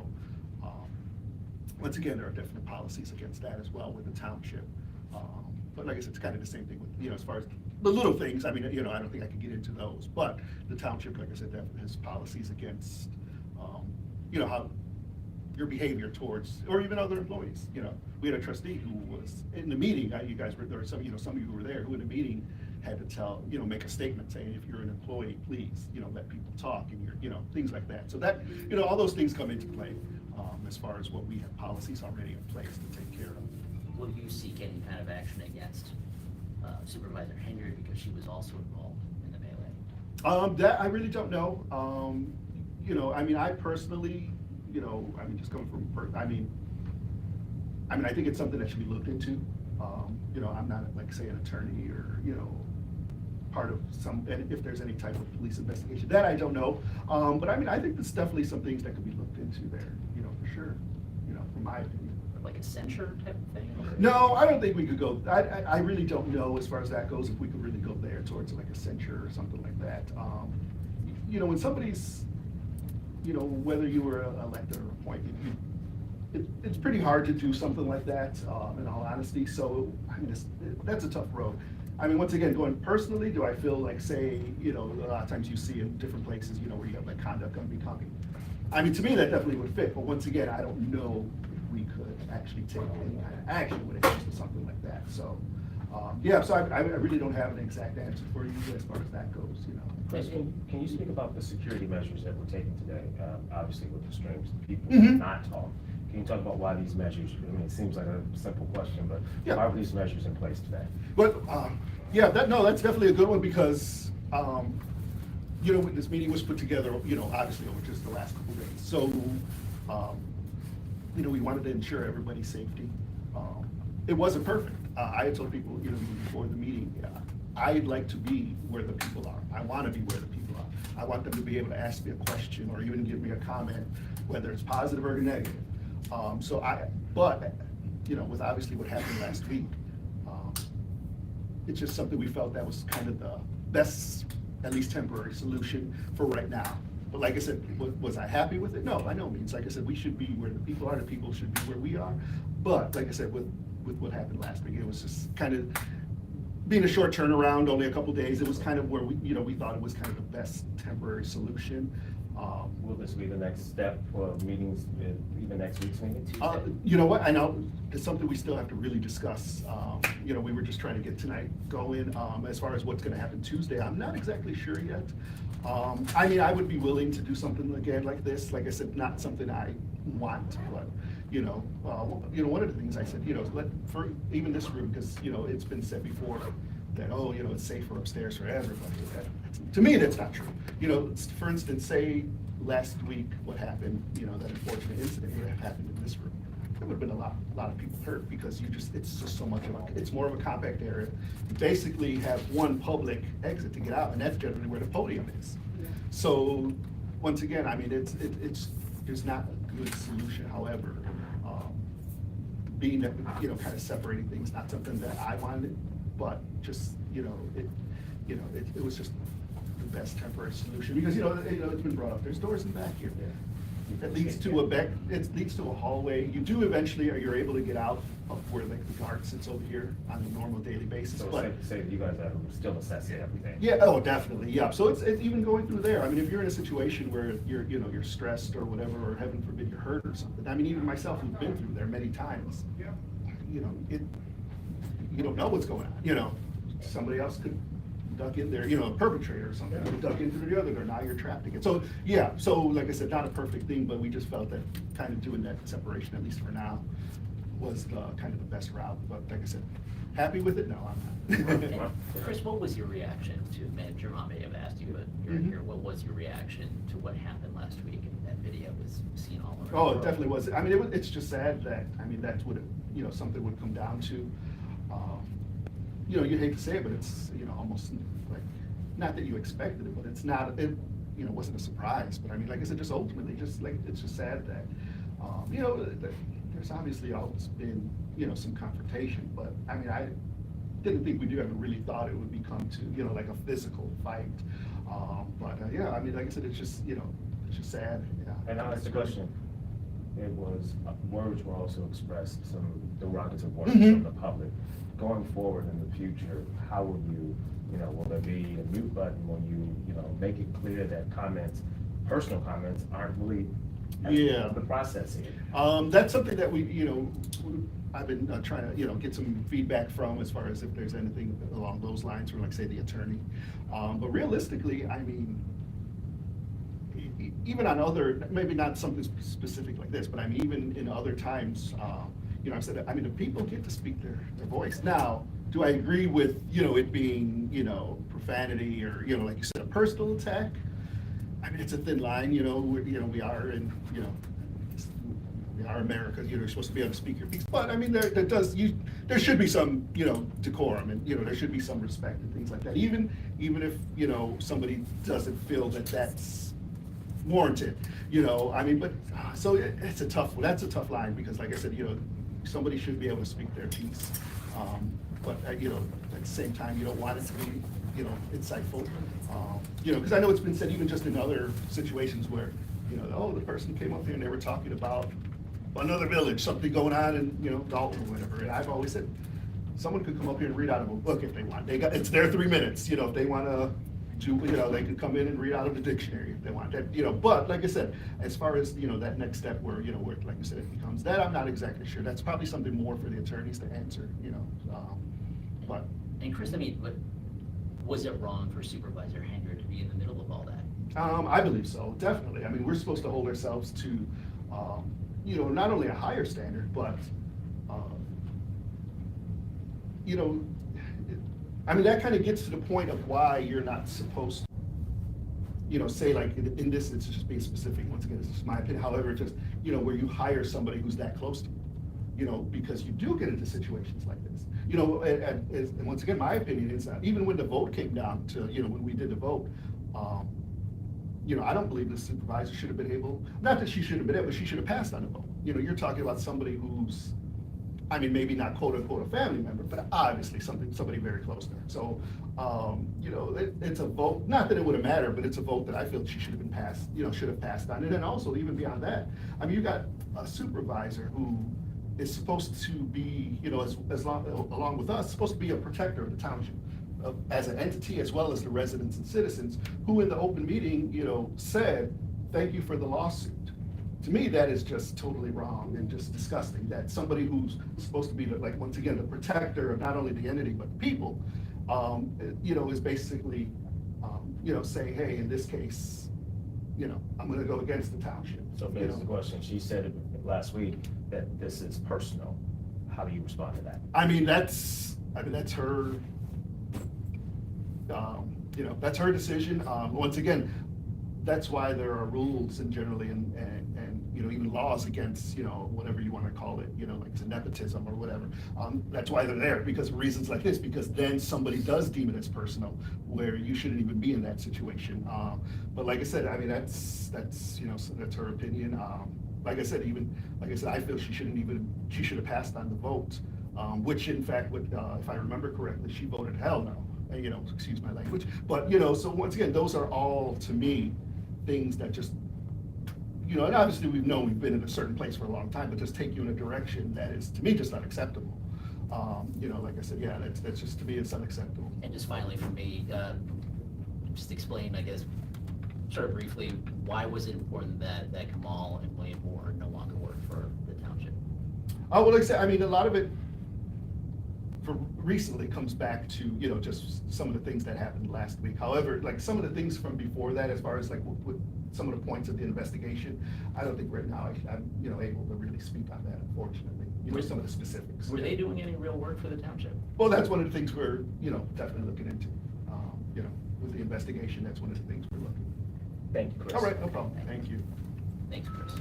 once again, there are definite policies against that as well with the township. But like I said, it's kind of the same thing with, as far as the little things. I mean, I don't think I can get into those, but the township, like I said, definitely has policies against, how your behavior towards, or even other employees. We had a trustee who was in the meeting. You guys were there. Some of you were there, who in the meeting had to tell, make a statement saying, if you're an employee, please, let people talk, and things like that. So that, all those things come into play as far as what we have policies already in place to take care of. Will you seek any kind of action against Supervisor Henyard because she was also involved in the melee? That I really don't know. I personally, just coming from, I think it's something that should be looked into. I'm not like, say, an attorney or, part of if there's any type of police investigation. That I don't know. But I think there's definitely some things that could be looked into there, for sure, from my opinion. Like a censure type of thing? No, I don't think we could go, I really don't know as far as that goes, if we could really go there towards like a censure or something like that. When somebody's, whether you were elected or appointed, it's pretty hard to do something like that, in all honesty. So, that's a tough road. Once again, going personally, do I feel like, say, a lot of times you see in different places, where you have like conduct unbecoming. To me, that definitely would fit, but once again, I don't know if we could actually take any kind of action when it comes to something like that. So, so I really don't have an exact answer for you as far as that goes, Chris, can you speak about the security measures that were taken today? Obviously with the streams, people Mm-hmm. not talk. Can you talk about why these measures, it seems like a simple question, but Yeah. why were these measures in place today? But, that's definitely a good one, because, you know, when this meeting was put together, you know, obviously over just the last couple days. So, you know, we wanted to ensure everybody's safety. It wasn't perfect. I had told people, you know, before the meeting, I'd like to be where the people are. I want to be where the people are. I want them to be able to ask me a question or even give me a comment, whether it's positive or negative. But, you know, with obviously what happened last week, it's just something we felt that was kind of the best, at least temporary solution for right now. But like I said, was I happy with it? No, by no means. Like I said, we should be where the people are, the people should be where we are. But like I said, with what happened last week, it was just kind of, being a short turnaround, only a couple days, it was kind of where we, you know, we thought it was kind of the best temporary solution. Will this be the next step for meetings, even next week's meeting? You know what, I know, it's something we still have to really discuss. You know, we were just trying to get tonight going. As far as what's gonna happen Tuesday, I'm not exactly sure yet. I mean, I would be willing to do something again like this. Like I said, not something I want, but, you know, one of the things I said, you know, for even this room, because, you know, it's been said before that, oh, you know, it's safer upstairs for everybody. To me, that's not true. You know, for instance, say last week what happened, you know, that unfortunate incident would have happened in this room. There would have been a lot of people hurt because it's just so much of it's more of a compact area. You basically have one public exit to get out, and that's generally where the podium is. So once again, I mean, there's not a good solution. However, being that, you know, kind of separating things, not something that I wanted, but just, you know, it was just the best temporary solution because, you know, it's been brought up. There's doors in the back here. It leads to it leads to a hallway. You do eventually, or you're able to get out of where like the guard sits over here on a normal daily basis. So but safe to say that you guys are still assessing everything? yeah, oh, definitely, yeah. So it's even going through there. I mean, if you're in a situation where you're stressed or whatever, or heaven forbid you're hurt or something. I mean, even myself, who's been through there many times, you know, you don't know what's going on. You know, somebody else could duck in there, you know, a perpetrator or something, would duck in through the other door, now you're trapped again. So, yeah, so like I said, not a perfect thing, but we just felt that kind of doing that separation, at least for now, was kind of the best route. But like I said, happy with it? No, I'm not. Chris, what was your reaction to, Manager Mom may have asked you, but you're here, what was your reaction to what happened last week? And that video was seen all over. Oh, it definitely was. I mean, it's just sad that, I mean, that's what it, you know, something would come down to. You know, you hate to say it, but it's, you know, almost like, not that you expected it, but it's not, it, you know, wasn't a surprise. But I mean, like I said, just ultimately, just like, it's just sad that, you know, there's obviously always been, you know, some confrontation, but I mean, I didn't think we ever really thought it would become to, you know, like a physical fight. Yeah, I mean, like I said, it's just, you know, it's just sad. Yeah. And I'll ask the question. It was, words were also expressed, some derogatory words from the public. Going forward in the future, how will you, you know, will there be a mute button when you know, make it clear that comments, personal comments aren't really the processing? That's something that we, you know, I've been trying to, you know, get some feedback from as far as if there's anything along those lines from, like, say, the attorney. But realistically, I mean, even on other, maybe not something specific like this, but I mean, even in other times, you know, I've said, I mean, the people get to speak their voice. Now, do I agree with, you know, it being, you know, profanity or, you know, like you said, a personal attack? I mean, it's a thin line, you know, we are in, you know, we are America, you know, you're supposed to be able to speak your piece. But I mean, there should be some, you know, decorum and, you know, there should be some respect and things like that. Even if, you know, somebody doesn't feel that that's warranted, you know, I mean, but, so it's a tough one. That's a tough line because, like I said, you know, somebody should be able to speak their piece. But, you know, at the same time, you don't want it to be, you know, insightful. You know, because I know it's been said even just in other situations where, you know, oh, the person came up here and they were talking about another village, something going on in, you know, Dalton or whatever. And I've always said, someone could come up here and read out of a book if they want. It's their 3 minutes, you know, if they want to, you know, they could come in and read out of the dictionary if they want that, you know. But like I said, as far as, you know, that next step where, you know, where, like I said, it becomes that, I'm not exactly sure. That's probably something more for the attorneys to answer, you know. But. And Chris, I mean, was it wrong for Supervisor Henyard to be in the middle of all that? I believe so, definitely. I mean, we're supposed to hold ourselves to, you know, not only a higher standard, but, you know, I mean, that kind of gets to the point of why you're not supposed to. say like in this, it's just being specific, once again, it's just my opinion, however, just, where you hire somebody who's that close to you, because you do get into situations like this. And once again, my opinion is that even when the vote came down to, when we did the vote, I don't believe the supervisor should have been able, not that she should have been able, but she should have passed on the vote. You're talking about somebody who's, maybe not quote unquote a family member, but obviously somebody very close to her. So, it's a vote, not that it would have mattered, but it's a vote that I feel she should have been passed, should have passed on. And then also, even beyond that, you got a supervisor who is supposed to be, along with us, supposed to be a protector of the township as an entity, as well as the residents and citizens, who in the open meeting, said, thank you for the lawsuit. To me, that is just totally wrong and just disgusting, that somebody who's supposed to be, once again, the protector of not only the entity, but the people, is basically, saying, hey, in this case, I'm gonna go against the township. So here's the question, she said it last week that this is personal. How do you respond to that? That's her, that's her decision. Once again, that's why there are rules and generally and even laws against, whatever you want to call it, like nepotism or whatever. That's why they're there, because of reasons like this, because then somebody does deem it as personal, where you shouldn't even be in that situation. But like I said, that's her opinion. Like I said, I feel she should have passed on the vote, which in fact, if I remember correctly, she voted hell no. And, excuse my language, but so once again, those are all to me things that just, and obviously we've been in a certain place for a long time, but just take you in a direction that is to me just unacceptable. Like I said, yeah, that's just, to me, it's unacceptable. And just finally for me, just explain, I guess, sort of briefly, why was it important that Kamal and William Moore no longer work for the township? Well, like I said, a lot of it recently comes back to, just some of the things that happened last week. However, like some of the things from before that, as far as like with some of the points of the investigation, I don't think right now I'm able to really speak on that, unfortunately. Some of the specifics. Were they doing any real work for the township? Well, that's one of the things we're, definitely looking into. With the investigation, that's one of the things we're looking at. Thank you, Chris. All right, no problem. Thank you. Thanks, Chris.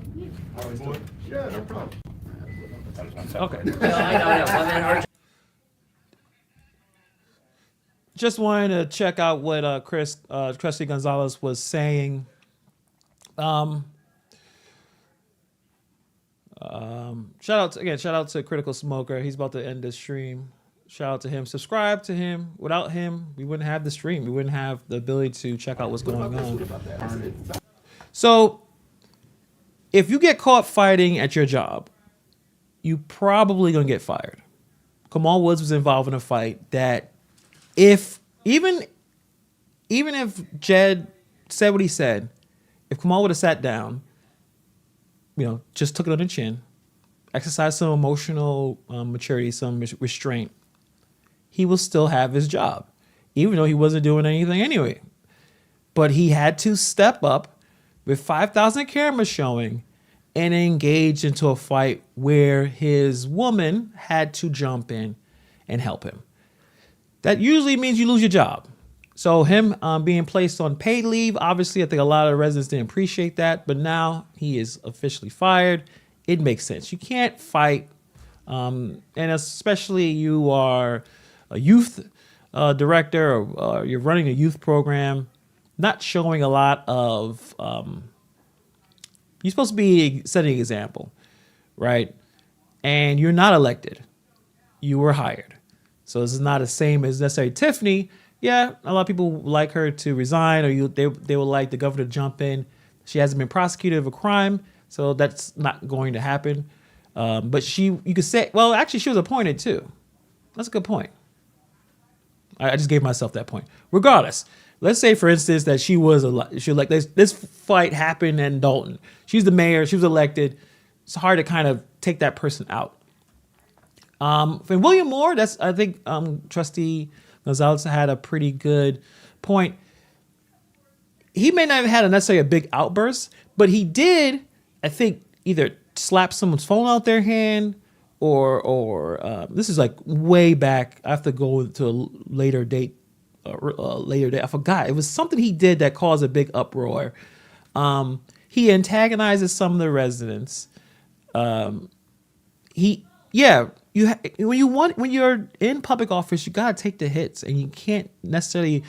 Yeah, no problem. Okay. No, I know. Well, then our Just wanted to check out what Trustee Gonzalez was saying. Shout out to Critical Smoker. He's about to end this stream. Shout out to him. Subscribe to him. Without him, we wouldn't have the stream. We wouldn't have the ability to check out what's going on. So, if you get caught fighting at your job, you probably gonna get fired. Kamal Woods was involved in a fight that, even if Jed said what he said, if Kamal would have sat down, just took it on the chin, exercised some emotional maturity, some restraint, he will still have his job, even though he wasn't doing anything anyway. But he had to step up with 5,000 cameras showing and engage into a fight where his woman had to jump in and help him. That usually means you lose your job. So him being placed on paid leave, obviously I think a lot of residents didn't appreciate that, but now he is officially fired. It makes sense. You can't fight, and especially you are a youth director or you're running a youth program, not showing a lot of, you're supposed to be setting an example, right? And you're not elected. You were hired. So this is not the same as necessarily Tiffany. Yeah, a lot of people would like her to resign, or they would like the governor to jump in. She hasn't been prosecuted of a crime, so that's not going to happen. But you could say, well, actually, she was appointed too. That's a good point. I just gave myself that point. Regardless, let's say, for instance, that she was like this fight happened in Dalton. She's the mayor. She was elected. It's hard to kind of take that person out. For William Moore, I think Trustee Gonzalez had a pretty good point. He may not have had necessarily a big outburst, but he did, I think, either slap someone's phone out their hand or this is like way back. I have to go to a later date later that I forgot. It was something he did that caused a big uproar. He antagonizes some of the residents. When you're in public office, you gotta take the hits, and you can't necessarily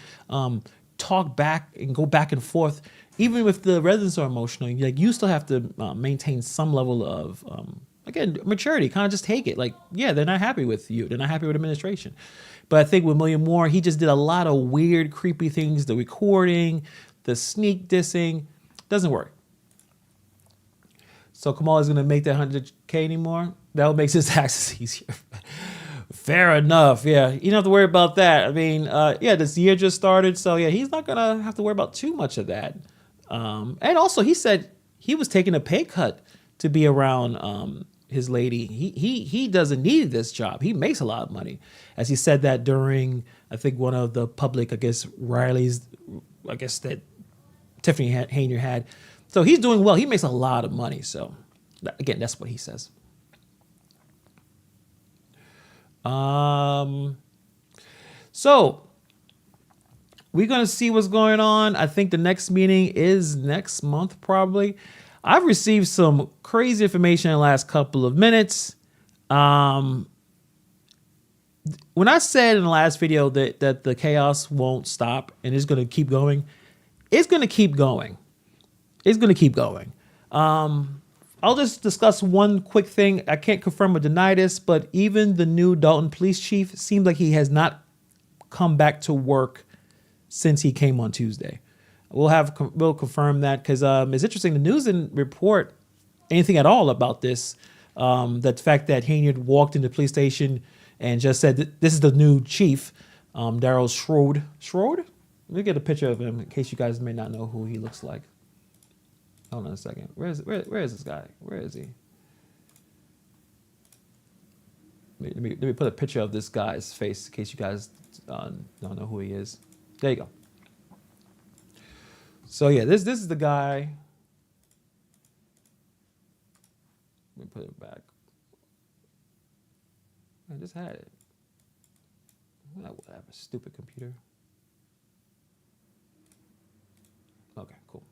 talk back and go back and forth. Even if the residents are emotional, you still have to maintain some level of again maturity. Kind of just take it. They're not happy with you. They're not happy with administration. But I think with William Moore, he just did a lot of weird, creepy things. The recording, the sneak dissing, doesn't work. So Kamal is going to make that 100K anymore. That makes his taxes easier. Fair enough. Yeah, you don't have to worry about that. I mean, this year just started, so he's not going to have to worry about too much of that. And also, he said he was taking a pay cut to be around his lady. He doesn't need this job. He makes a lot of money, as he said that during, I think, one of the public, rallies, that Tiffany Henyard had. So he's doing well. He makes a lot of money. So again, that's what he says. So we're going to see what's going on. I think the next meeting is next month, probably. I've received some crazy information in the last couple of minutes. When I said in the last video that the chaos won't stop and it's going to keep going, it's going to keep going. It's going to keep going. I'll just discuss one quick thing. I can't confirm or deny this, but even the new Dalton police chief seems like he has not come back to work since he came on Tuesday. We'll confirm that because it's interesting. The news didn't report anything at all about this. The fact that Henyard walked into the police station and just said that this is the new chief, Daryl Schroed. Schroed? Let me get a picture of him in case you guys may not know who he looks like. Hold on a second. Where is this guy? Where is he? Let me put a picture of this guy's face in case you guys don't know who he is. There you go. So this is the guy. Let me put it back. I just had it. Whatever, stupid computer. Okay, cool.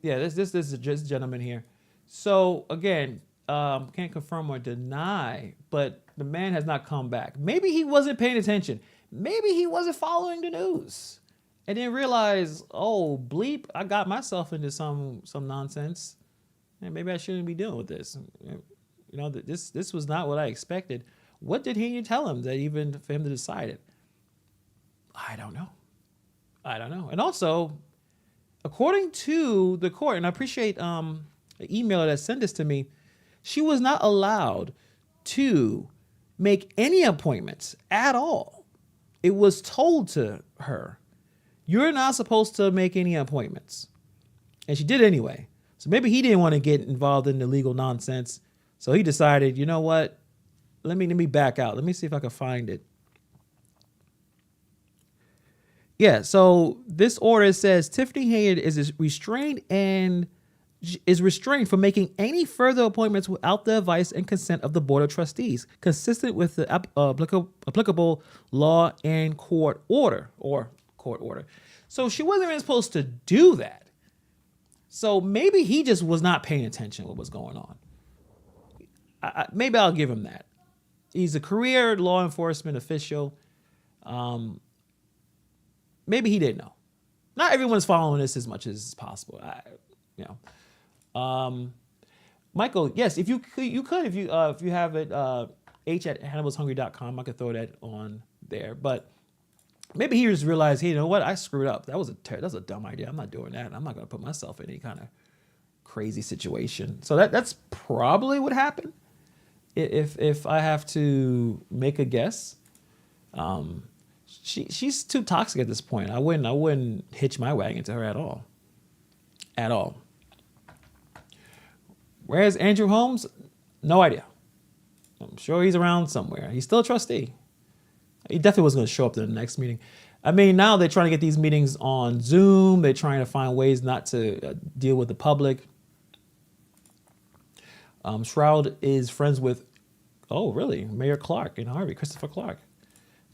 Yeah, this is just gentleman here. So again, can't confirm or deny, but the man has not come back. Maybe he wasn't paying attention. Maybe he wasn't following the news and then realize, oh bleep, I got myself into some nonsense, and maybe I shouldn't be dealing with this. This was not what I expected. What did he tell him that even for him to decide it? I don't know. And also, according to the court, and I appreciate the emailer that sent this to me, she was not allowed to make any appointments at all. It was told to her, you're not supposed to make any appointments. And she did anyway. So maybe he didn't want to get involved in the legal nonsense. So he decided, you know what? Let me back out. Let me see if I can find it. Yeah, so this order says Tiffany Henyard is restrained from making any further appointments without the advice and consent of the Board of Trustees, consistent with the applicable law and court order. So she wasn't even supposed to do that. So maybe he just was not paying attention to what was going on. Maybe I'll give him that. He's a career law enforcement official. Maybe he didn't know. Not everyone's following this as much as possible. Michael, yes, if you have it, h@hannibalshungry.com, I could throw that on there. But maybe he just realized, hey, you know what? I screwed up. That was a dumb idea. I'm not doing that. I'm not going to put myself in any kind of crazy situation. So that's probably what happened. If I have to make a guess, she's too toxic at this point. I wouldn't hitch my wagon to her at all. At all. Where's Andrew Holmes? No idea. I'm sure he's around somewhere. He's still a trustee. He definitely was going to show up to the next meeting. I mean, now they're trying to get these meetings on Zoom. They're trying to find ways not to deal with the public. Shroud is friends with, oh, really? Mayor Clark in Harvey, Christopher Clark.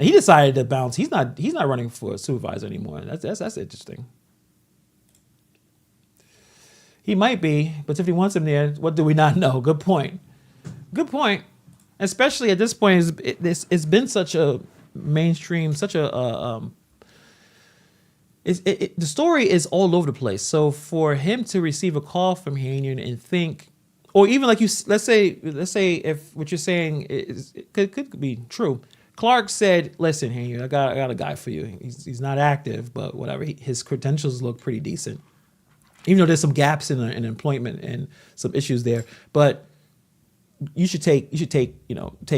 And he decided to bounce. He's not running for a supervisor anymore. That's interesting. He might be, but if he wants him there, what do we not know? Good point. Good point. Especially at this point, it's been such a mainstream, such a the story is all over the place. So for him to receive a call from Henyard and think, or even like let's say if what you're saying could be true. Clark said, "Listen, Henyard, I got a guy for you. He's not active, but whatever. His credentials look pretty decent, even though there's some gaps in employment and some issues there. But you should take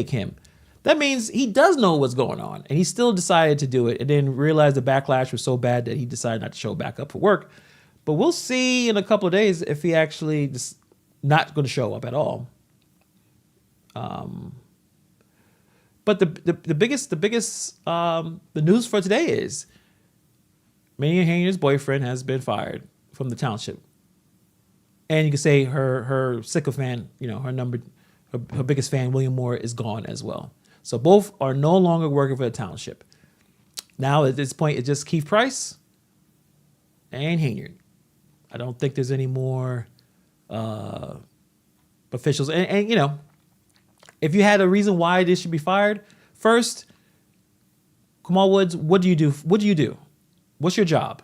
him." That means he does know what's going on, and he still decided to do it, and then realized the backlash was so bad that he decided not to show back up for work. But we'll see in a couple of days if he actually just not going to show up at all. But the biggest the news for today is Mayor Henyard's boyfriend has been fired from the township, and you can say her sycophant, her biggest fan, William Moore, is gone as well. So both are no longer working for the township. Now at this point, it's just Keith Price and Henyard. I don't think there's any more officials. And if you had a reason why this should be fired, first, Kamal Woods, what do you do? What do you do? What's your job?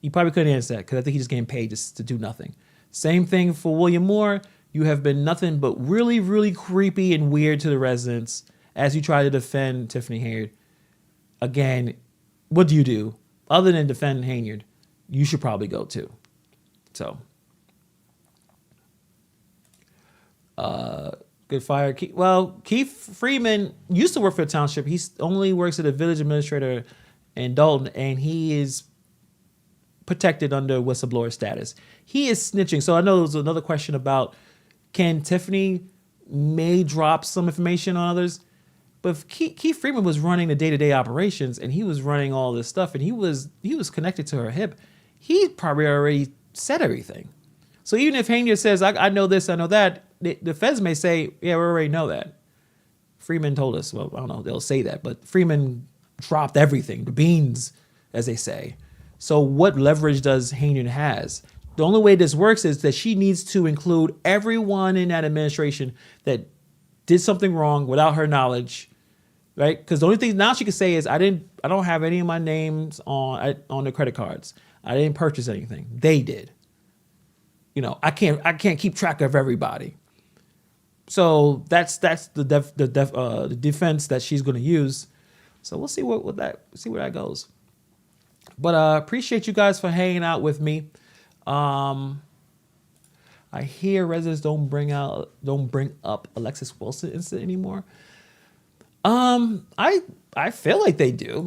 You probably couldn't answer that because I think he's just getting paid just to do nothing. Same thing for William Moore. You have been nothing but really, really creepy and weird to the residents as you try to defend Tiffany Henyard. Again, what do you do? Other than defend Henyard, you should probably go too. So, good fire. Keith Freeman used to work for the township. He only works at a village administrator in Dalton, and he is protected under whistleblower status. He is snitching. So I know there was another question about can Tiffany may drop some information on others, but if Keith Freeman was running the day-to-day operations and he was running all this stuff and he was connected to her hip, he probably already said everything. So even if Henyard says, I know this, I know that, the feds may say, yeah, we already know that. Freeman told us. Well, I don't know, they'll say that, but Freeman dropped everything, the beans, as they say. So what leverage does Henyard has? The only way this works is that she needs to include everyone in that administration that did something wrong without her knowledge, right? Because the only thing now she can say is, I don't have any of my names on the credit cards. I didn't purchase anything. They did. I can't keep track of everybody. So that's the defense that she's going to use. So we'll see where that goes. But appreciate you guys for hanging out with me. I hear residents don't bring up Alexis Wilson incident anymore. I feel like they do.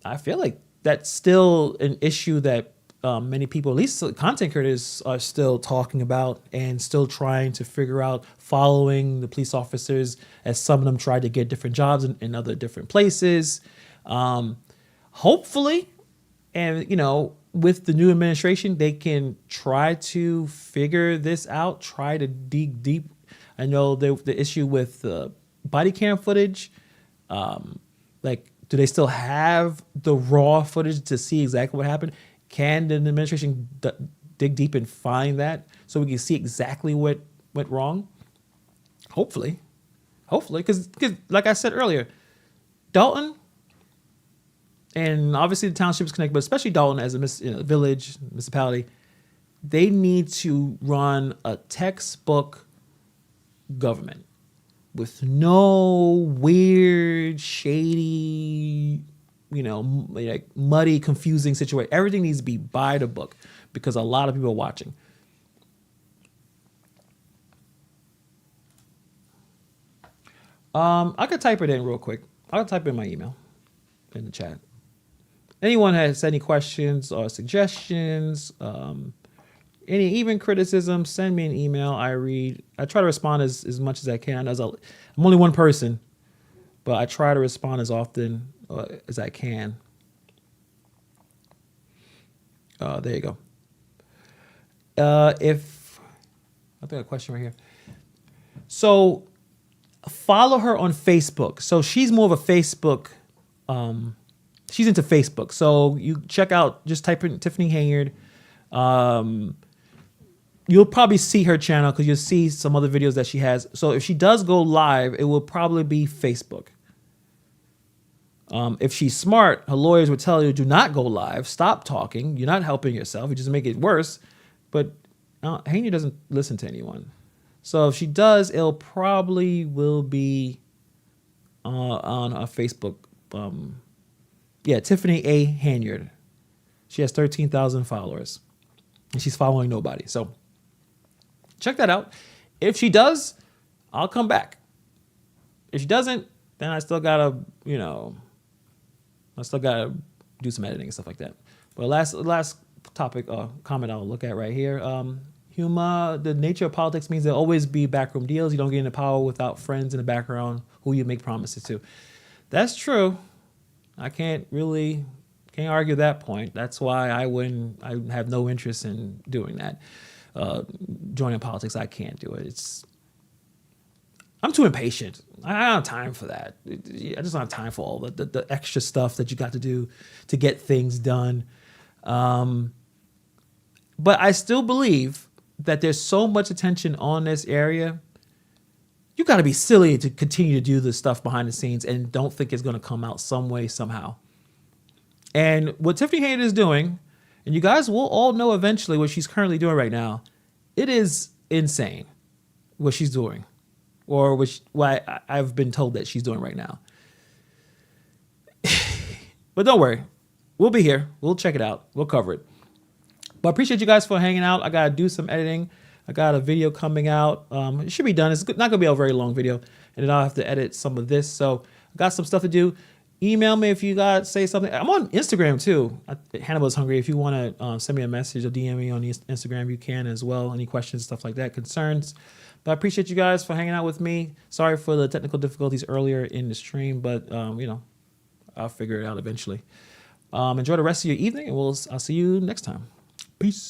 I feel like that's still an issue that many people, at least content creators, are still talking about and still trying to figure out, following the police officers as some of them tried to get different jobs in other different places. Hopefully, and with the new administration, they can try to figure this out, try to dig deep. I know the issue with body cam footage, do they still have the raw footage to see exactly what happened? Can the administration dig deep and find that so we can see exactly what went wrong? Hopefully, because like I said earlier, Dalton, and obviously the township is connected, but especially Dalton as a village, municipality, they need to run a textbook government with no weird, shady, muddy, confusing situation. Everything needs to be by the book because a lot of people are watching. I could type it in real quick. I'll type in my email in the chat. Anyone has any questions or suggestions, even criticism, send me an email. I try to respond as much as I can. I'm only one person, but I try to respond as often as I can. There you go. I think a question right here. So follow her on Facebook. So she's more of a Facebook. She's into Facebook. So you check out, just type in Tiffany Henyard. You'll probably see her channel because you'll see some other videos that she has. So if she does go live, it will probably be Facebook. If she's smart, her lawyers would tell you, do not go live. Stop talking. You're not helping yourself. You just make it worse. But Henyard doesn't listen to anyone. So if she does, it'll probably will be on a Facebook. Tiffany A. Henyard. She has 13,000 followers. And she's following nobody. So check that out. If she does, I'll come back. If she doesn't, then I still gotta, do some editing and stuff like that. But last topic, comment I'll look at right here. The nature of politics means there'll always be backroom deals. You don't get into power without friends in the background who you make promises to. That's true. I can't argue that point. That's why I have no interest in doing that. Joining politics, I can't do it. I'm too impatient. I don't have time for that. I just don't have time for all the extra stuff that you got to do to get things done. But I still believe that there's so much attention on this area. You got to be silly to continue to do this stuff behind the scenes and don't think it's going to come out some way, somehow. And what Tiffany Henyard is doing, and you guys will all know eventually what she's currently doing right now, it is insane what she's doing, or what I've been told that she's doing right now. But don't worry, we'll be here. We'll check it out. We'll cover it. But I appreciate you guys for hanging out. I got to do some editing. I got a video coming out. It should be done. It's not going to be a very long video. And then I'll have to edit some of this. So I got some stuff to do. Email me if you got say something. I'm on Instagram too. Hannibal's Hungry. If you want to send me a message or DM me on Instagram, you can as well. Any questions, stuff like that, concerns. But I appreciate you guys for hanging out with me. Sorry for the technical difficulties earlier in the stream, but I'll figure it out eventually. Enjoy the rest of your evening, and I'll see you next time. Peace.